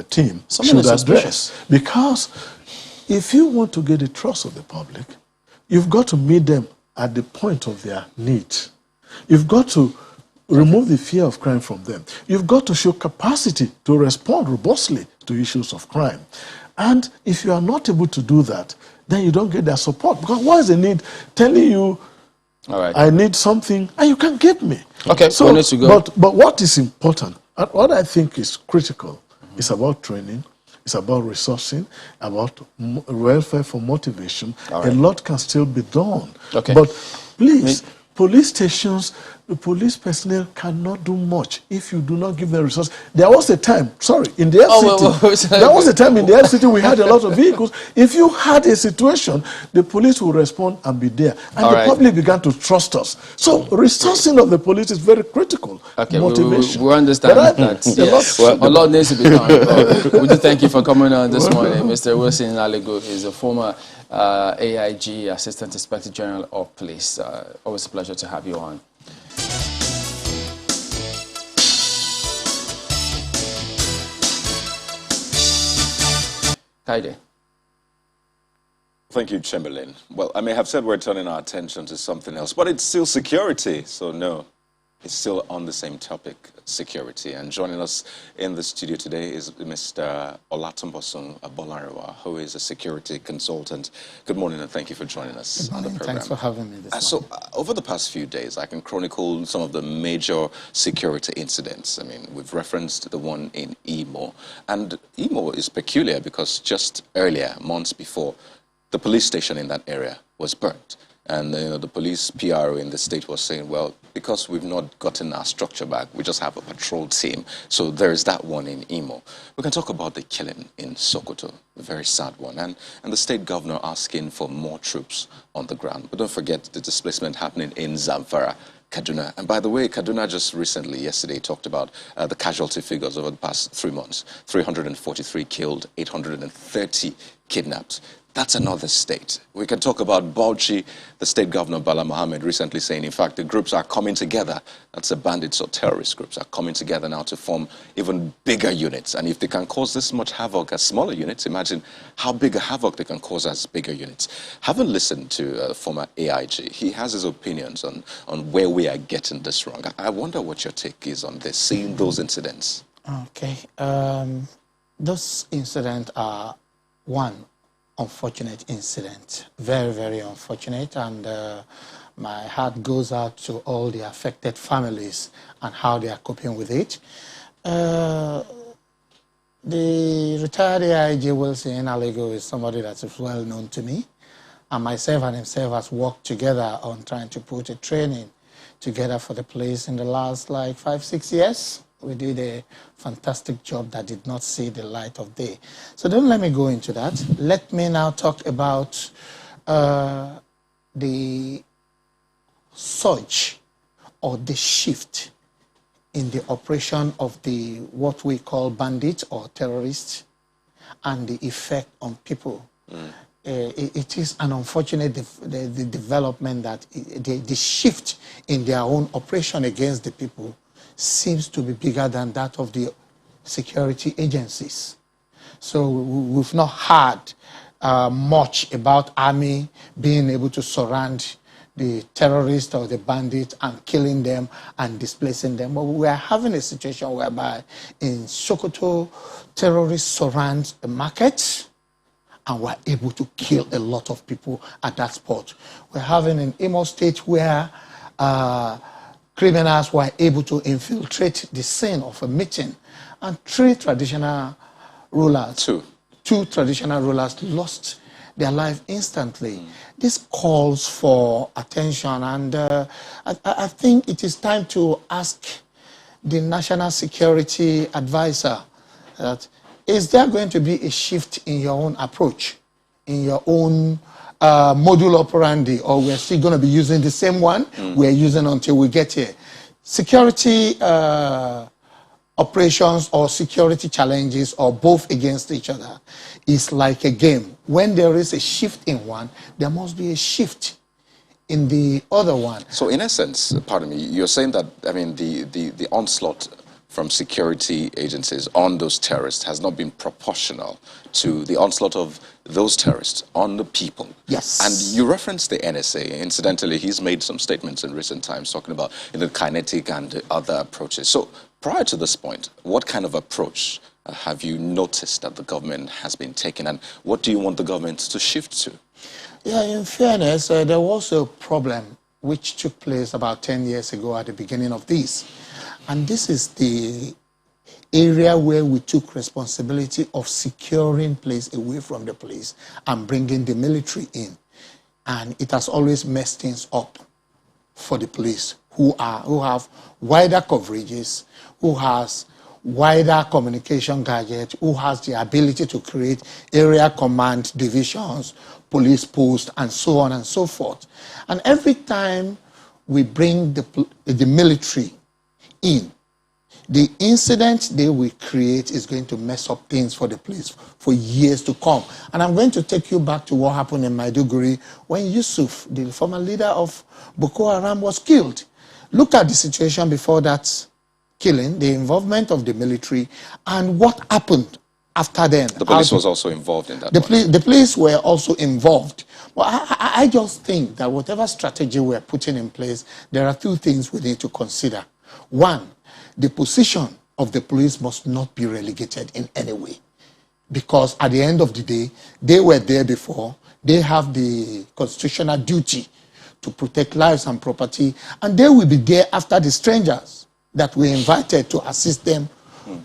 team Something should is address. Because if you want to get the trust of the public, you've got to meet them at the point of their need. You've got to remove the fear of crime from them. You've got to show capacity to respond robustly to issues of crime. And if you are not able to do that, then you don't get their support. Because what is the need telling you, all right, I need something, and you can't get me? Okay, so we need to go. But what is important, and what I think is critical, is about training, it's about resourcing, about welfare for motivation. All right. A lot can still be done. Okay. But please, police stations, the police personnel cannot do much if you do not give them resources. There was a time, in the FCT, there was a time in the FCT we had a lot of vehicles. If you had a situation, the police will respond and be there. And all the right, public began to trust us. So resourcing of the police is very critical. Okay, motivation. we understand that. A lot needs to be done. We do thank you for coming on this morning. Mr. Wilson Inalegwu is a former AIG, Assistant Inspector General of Police. Always a pleasure to have you on. Kaide. Thank you, Chamberlain. Well, I may have said we're turning our attention to something else, but it's still security. So no, it's still on the same topic, security. And joining us in the studio today is Mr. Olatunbosun Abolariwa, who is a security consultant. Good morning, and thank you for joining us on the program. Thanks for having me this morning. So over the past few days, I can chronicle some of the major security incidents. I mean, we've referenced the one in Imo. And Imo is peculiar because just earlier, months before, the police station in that area was burnt. And the police PRO in the state was saying, well, because we've not gotten our structure back, we just have a patrol team. So there's that one in Imo. We can talk about the killing in Sokoto, a very sad one. And the state governor asking for more troops on the ground. But don't forget the displacement happening in Zamfara, Kaduna. And by the way, Kaduna just recently, yesterday, talked about the casualty figures over the past 3 months. 343 killed, 830 kidnapped. That's another state. We can talk about Bauchi, the state governor, Bala Mohammed, recently saying, in fact, the groups are coming together. That's the bandits or terrorist groups are coming together now to form even bigger units. And if they can cause this much havoc as smaller units, imagine how big a havoc they can cause as bigger units. Having listened to former AIG, he has his opinions on where we are getting this wrong. I wonder what your take is on this, seeing those incidents. Okay. Those incidents are one unfortunate incident, very, very unfortunate, and my heart goes out to all the affected families and how they are coping with it. The retired AIG Wilson Inalegwu is somebody that is well known to me, and myself and himself has worked together on trying to put a training together for the police in the last like 5-6 years. We did a fantastic job that did not see the light of day. So don't let me go into that. Let me now talk about the surge or the shift in the operation of the what we call bandits or terrorists and the effect on people. It is an unfortunate the development that the shift in their own operation against the people seems to be bigger than that of the security agencies. So we've not heard much about army being able to surround the terrorists or the bandits and killing them and displacing them. But we are having a situation whereby in Sokoto, terrorists surround the markets and we're able to kill a lot of people at that spot. We're having an Imo State where criminals were able to infiltrate the scene of a meeting, and two traditional rulers lost their life instantly. This calls for attention, and I think it is time to ask the National Security Advisor that is there going to be a shift in your own approach, in your own module operandi, or we're still going to be using the same one we're using until we get here. Security operations or security challenges or both against each other is like a game. When there is a shift in one, there must be a shift in the other one. So in essence, pardon me, you're saying that, I mean, the onslaught from security agencies on those terrorists has not been proportional to the onslaught of those terrorists on the people. Yes. And you referenced the NSA. Incidentally, he's made some statements in recent times talking about kinetic and other approaches. So prior to this point, what kind of approach have you noticed that the government has been taking, and what do you want the government to shift to? Yeah, in fairness, there was a problem which took place about 10 years ago at the beginning of this. And this is the area where we took responsibility of securing place away from the police and bringing the military in. And it has always messed things up for the police who have wider coverages, who has wider communication gadgets, who has the ability to create area command divisions, police posts, and so on and so forth. And every time we bring the military in, the incident they will create is going to mess up things for the police for years to come. And I'm going to take you back to what happened in Maiduguri when Yusuf, the former leader of Boko Haram, was killed. Look at the situation before that killing, the involvement of the military, and what happened after then. The police was also involved in that. The police were also involved. Well, I just think that whatever strategy we're putting in place, there are two things we need to consider. One, the position of the police must not be relegated in any way. Because at the end of the day, they were there before, they have the constitutional duty to protect lives and property, and they will be there after the strangers that we invited to assist them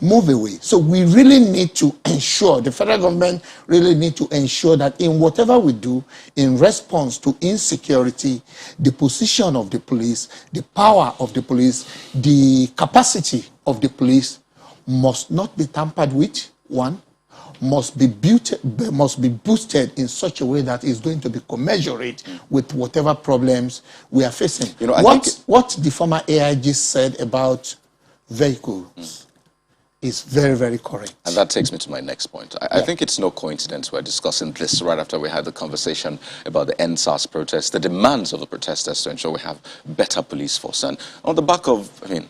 move away. So we really need to ensure, the federal government really need to ensure that in whatever we do in response to insecurity, the position of the police, the power of the police, the capacity of the police must not be tampered with, one, must be boosted in such a way that is going to be commensurate with whatever problems we are facing. You know, what the former AIG said about vehicles is very, very correct. And that takes me to my next point. I think it's no coincidence we're discussing this right after we had the conversation about the EndSARS protests, the demands of the protesters to ensure we have better police force. And on the back of, I mean,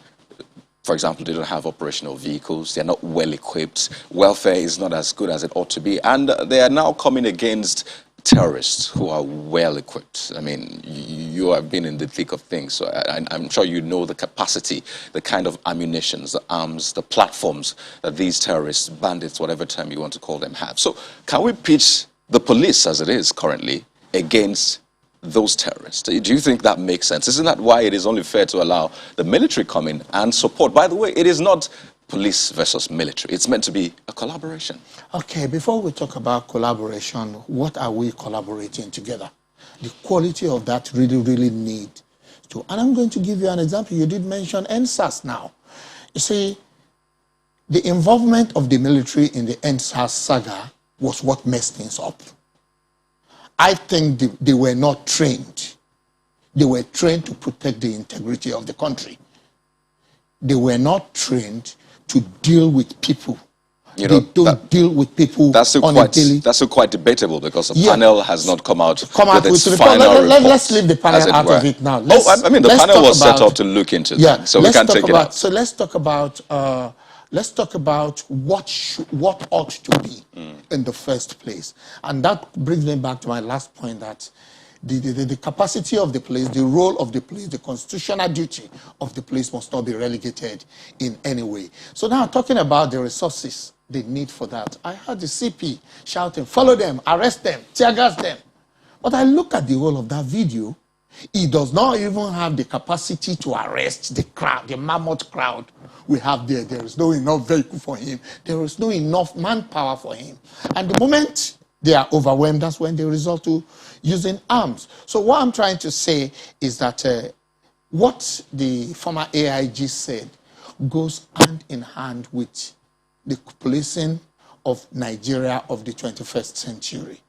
for example, they don't have operational vehicles, they're not well equipped, welfare is not as good as it ought to be, and they are now coming against terrorists who are well equipped. I mean, you have been in the thick of things, so I'm sure you know the capacity, the kind of ammunitions, the arms, the platforms that these terrorists, bandits, whatever term you want to call them, have. So can we pitch the police as it is currently against those terrorists? Do you think that makes sense? Isn't that why it is only fair to allow the military come in and support? By the way, it is not police versus military. It's meant to be a collaboration. Okay, before we talk about collaboration, what are we collaborating together? The quality of that really need to. And I'm going to give you an example. You did mention EndSARS now. You see, the involvement of the military in the EndSARS saga was what messed things up. I think they were not trained. They were trained to protect the integrity of the country. They were not trained to deal with people. You know, they don't deal with people that's still quite debatable because the panel has not come out with its final report. Let's leave the panel out of it now. I mean, the panel was set up to look into that, so we can take it out. So let's talk about what ought to be in the first place. And that brings me back to my last point, that the capacity of the police, the role of the police, the constitutional duty of the police must not be relegated in any way. So now talking about the resources they need for that, I heard the CP shouting, follow them, arrest them, tear gas them. But I look at the whole of that video, he does not even have the capacity to arrest the crowd, the mammoth crowd we have there. There is no enough vehicle for him. There is no enough manpower for him. And the moment they are overwhelmed, that's when they resort to using arms. So what I'm trying to say is that what the former AIG said goes hand in hand with the policing of Nigeria of the 21st century.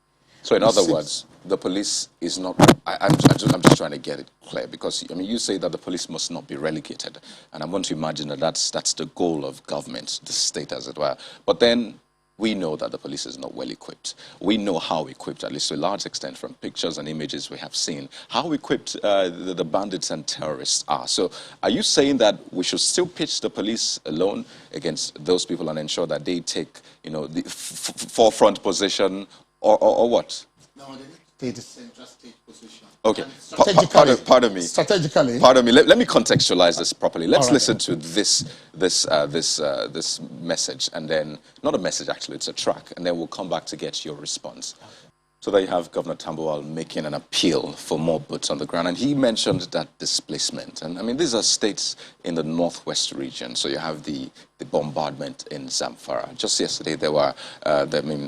So in other words, the police is not, I'm just trying to get it clear, because I mean, you say that the police must not be relegated, and I want to imagine that that's the goal of government, the state as it were. But then we know that the police is not well equipped. We know how equipped, at least to a large extent, from pictures and images we have seen, how equipped the bandits and terrorists are. So are you saying that we should still pitch the police alone against those people and ensure that they take, you know, the forefront position, or what? No, they need to take the central stage position. Okay, Strategically. me. Strategically. Pardon me. Let me contextualize this properly. Let's All right. listen to this message, and then, not a message actually, it's a track, and then we'll come back to get your response. So there you have Governor Tambuwal making an appeal for more boots on the ground, and he mentioned that displacement. And I mean, these are states in the northwest region. So you have the bombardment in Zamfara. Just yesterday, there were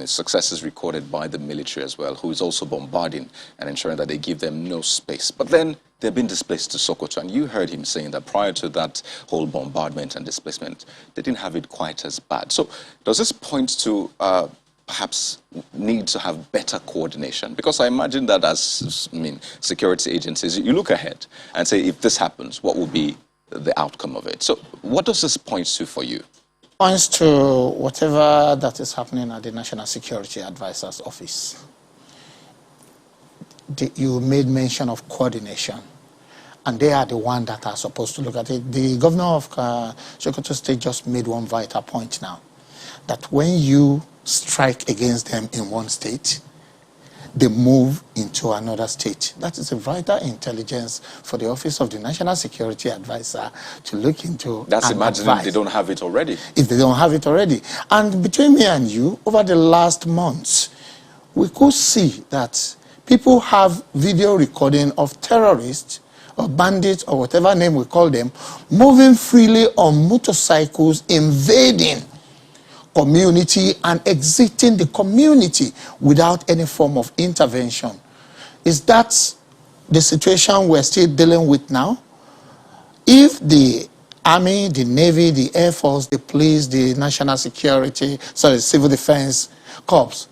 successes recorded by the military as well, who is also bombarding and ensuring that they give them no space. But then they've been displaced to Sokoto, and you heard him saying that prior to that whole bombardment and displacement, they didn't have it quite as bad. So does this point to perhaps need to have better coordination? Because I imagine that as security agencies, you look ahead and say, if this happens, what will be the outcome of it? So what does this point to for you? Points to whatever that is happening at the National Security Advisor's office. You made mention of coordination, and they are the one that are supposed to look at it. The governor of Sokoto State just made one vital point now, that when you strike against them in one state, they move into another state. That is a vital intelligence for the Office of the National Security Advisor to look into. That's imagining they don't have it already. If they don't have it already. And between me and you, over the last months, we could see that people have video recording of terrorists or bandits or whatever name we call them, moving freely on motorcycles, invading community and exiting the community without any form of intervention. Is that the situation we're still dealing with now? If the Army, the Navy, the Air Force, the police, the National Security, Civil Defense Corps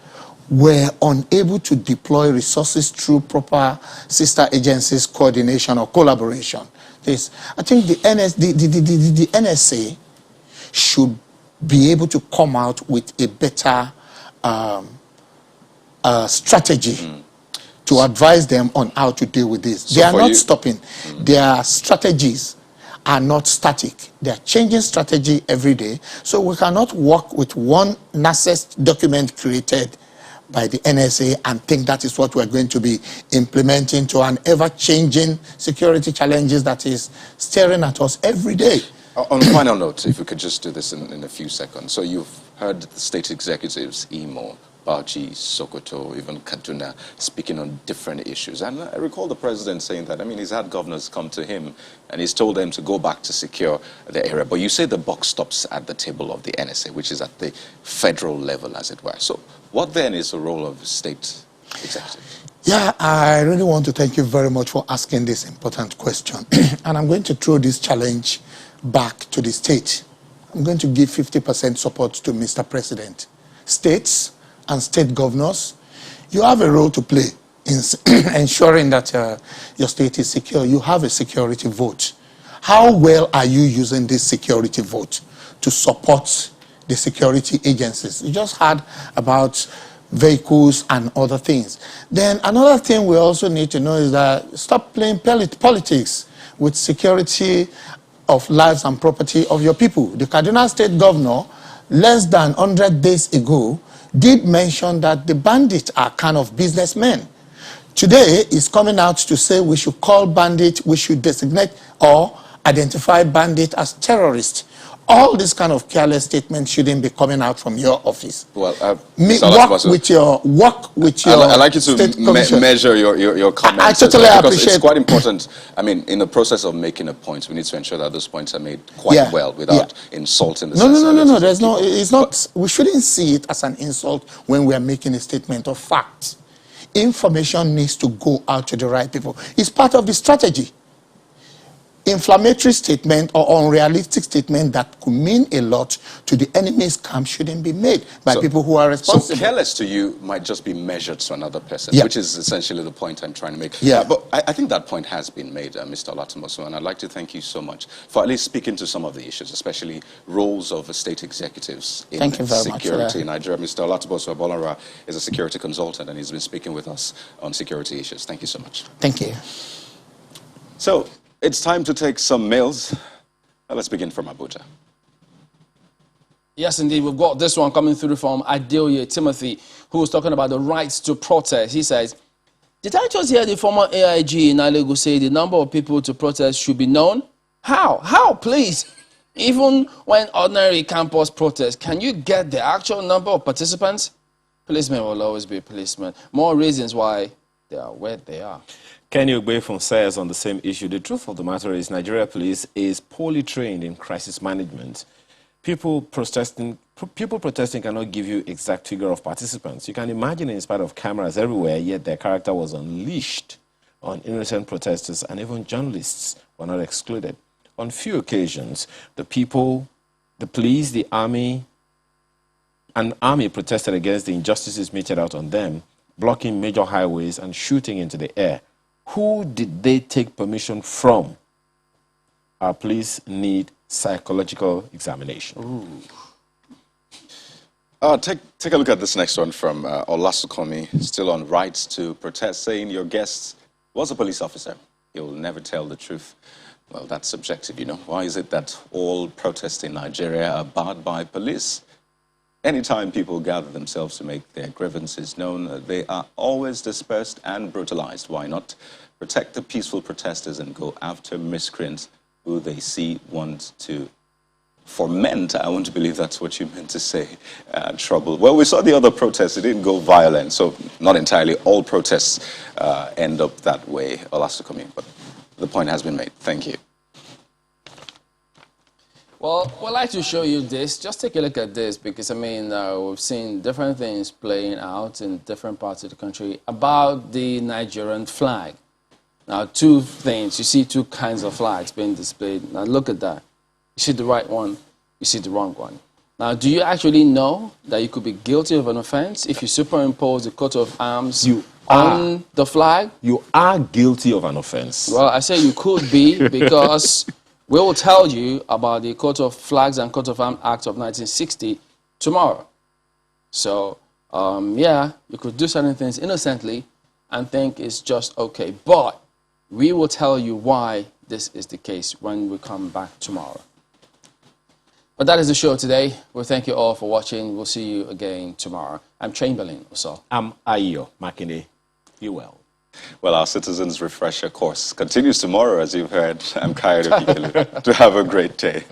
were unable to deploy resources through proper sister agencies coordination or collaboration, I think the NSA should be able to come out with a better strategy to advise them on how to deal with this. So they are not stopping. Their strategies are not static. They are changing strategy every day. So we cannot work with one NACEST document created by the NSA and think that is what we're going to be implementing to an ever-changing security challenges that is staring at us every day. On a final note, if we could just do this in a few seconds. So you've heard the state executives, Imo, Bauchi, Sokoto, even Kaduna, speaking on different issues. And I recall the president saying that, he's had governors come to him and he's told them to go back to secure the area. But you say the buck stops at the table of the NSA, which is at the federal level, as it were. So what then is the role of the state executive? Yeah, I really want to thank you very much for asking this important question. And I'm going to throw this challenge back to the state. I'm going to give 50% support to Mr. President. States and state governors, you have a role to play in ensuring that your state is secure. You have a security vote. How well are you using this security vote to support the security agencies? You just heard about vehicles and other things. Then another thing we also need to know is that stop playing politics with security of lives and property of your people. The Kaduna State Governor, less than 100 days ago, did mention that the bandits are kind of businessmen. Today, he's coming out to say we should call bandits, we should designate or identify bandits as terrorists. All this kind of careless statements shouldn't be coming out from your office. Well, work with your I'd like you to measure your comments. I totally appreciate. Because it's quite important. In the process of making a point, we need to ensure that those points are made quite well without insulting the No. There's no. It's not. We shouldn't see it as an insult when we are making a statement of fact. Information needs to go out to the right people. It's part of the strategy. inflammatory statement or unrealistic statement that could mean a lot to the enemy's camp shouldn't be made by people who are responsible. So careless to you might just be measured to another person, Yeah. which is essentially the point I'm trying to make. Yeah. But I think that point has been made, Mr. Olatomoso, and I'd like to thank you so much for at least speaking to some of the issues, especially roles of state executives in Thank you very much for security that. in Nigeria. Mr. Olatomoso Abolara is a security consultant, and he's been speaking with us on security issues. Thank you so much. Thank you. So, it's time to take some mails. Let's begin from Abuja. Yes, indeed. We've got this one coming through from Adeoye Timothy, who was talking about the rights to protest. He says, did I just hear the former AIG Inalegwu say the number of people to protest should be known? How? How, please? Even when ordinary campus protests, can you get the actual number of participants? Policemen will always be policemen. More reasons why they are where they are. Kenny Ogbeifun says on the same issue, the truth of the matter is Nigeria police is poorly trained in crisis management. People protesting cannot give you exact figure of participants. You can imagine in spite of cameras everywhere, yet their character was unleashed on innocent protesters, and even journalists were not excluded. On few occasions, the people, the police, the army, and army protested against the injustices meted out on them, blocking major highways and shooting into the air. Who did they take permission from? Our police need psychological examination. Take a look at this next one from Olasukomi, still on rights to protest, saying your guest was a police officer. He'll never tell the truth. Well, that's subjective, you know. Why is it that all protests in Nigeria are barred by police? Anytime people gather themselves to make their grievances known, they are always dispersed and brutalized. Why not protect the peaceful protesters and go after miscreants who they see want to foment? I want to believe that's what you meant to say, trouble. Well, we saw the other protests. It didn't go violent, so not entirely all protests end up that way, Olasukomi, but the point has been made. Thank you. Well, we'd like to show you this. Just take a look at this because, I mean, we've seen different things playing out in different parts of the country about the Nigerian flag. Now, two things. You see two kinds of flags being displayed. Now, look at that. You see the right one, you see the wrong one. Now, do you actually know that you could be guilty of an offense if you superimpose the coat of arms on the flag? You are guilty of an offense. Well, I say you could be because we will tell you about the Coat of Flags and Coat of Arms Act of 1960 tomorrow. So, yeah, you could do certain things innocently and think it's just okay. But we will tell you why this is the case when we come back tomorrow. But that is the show today. We thank you all for watching. We'll see you again tomorrow. I'm Chamberlain. So I'm Ayo Makinde. You well. Well, our Citizens Refresher course continues tomorrow, as you've heard. I'm Kayode Pikelu. To have a great day.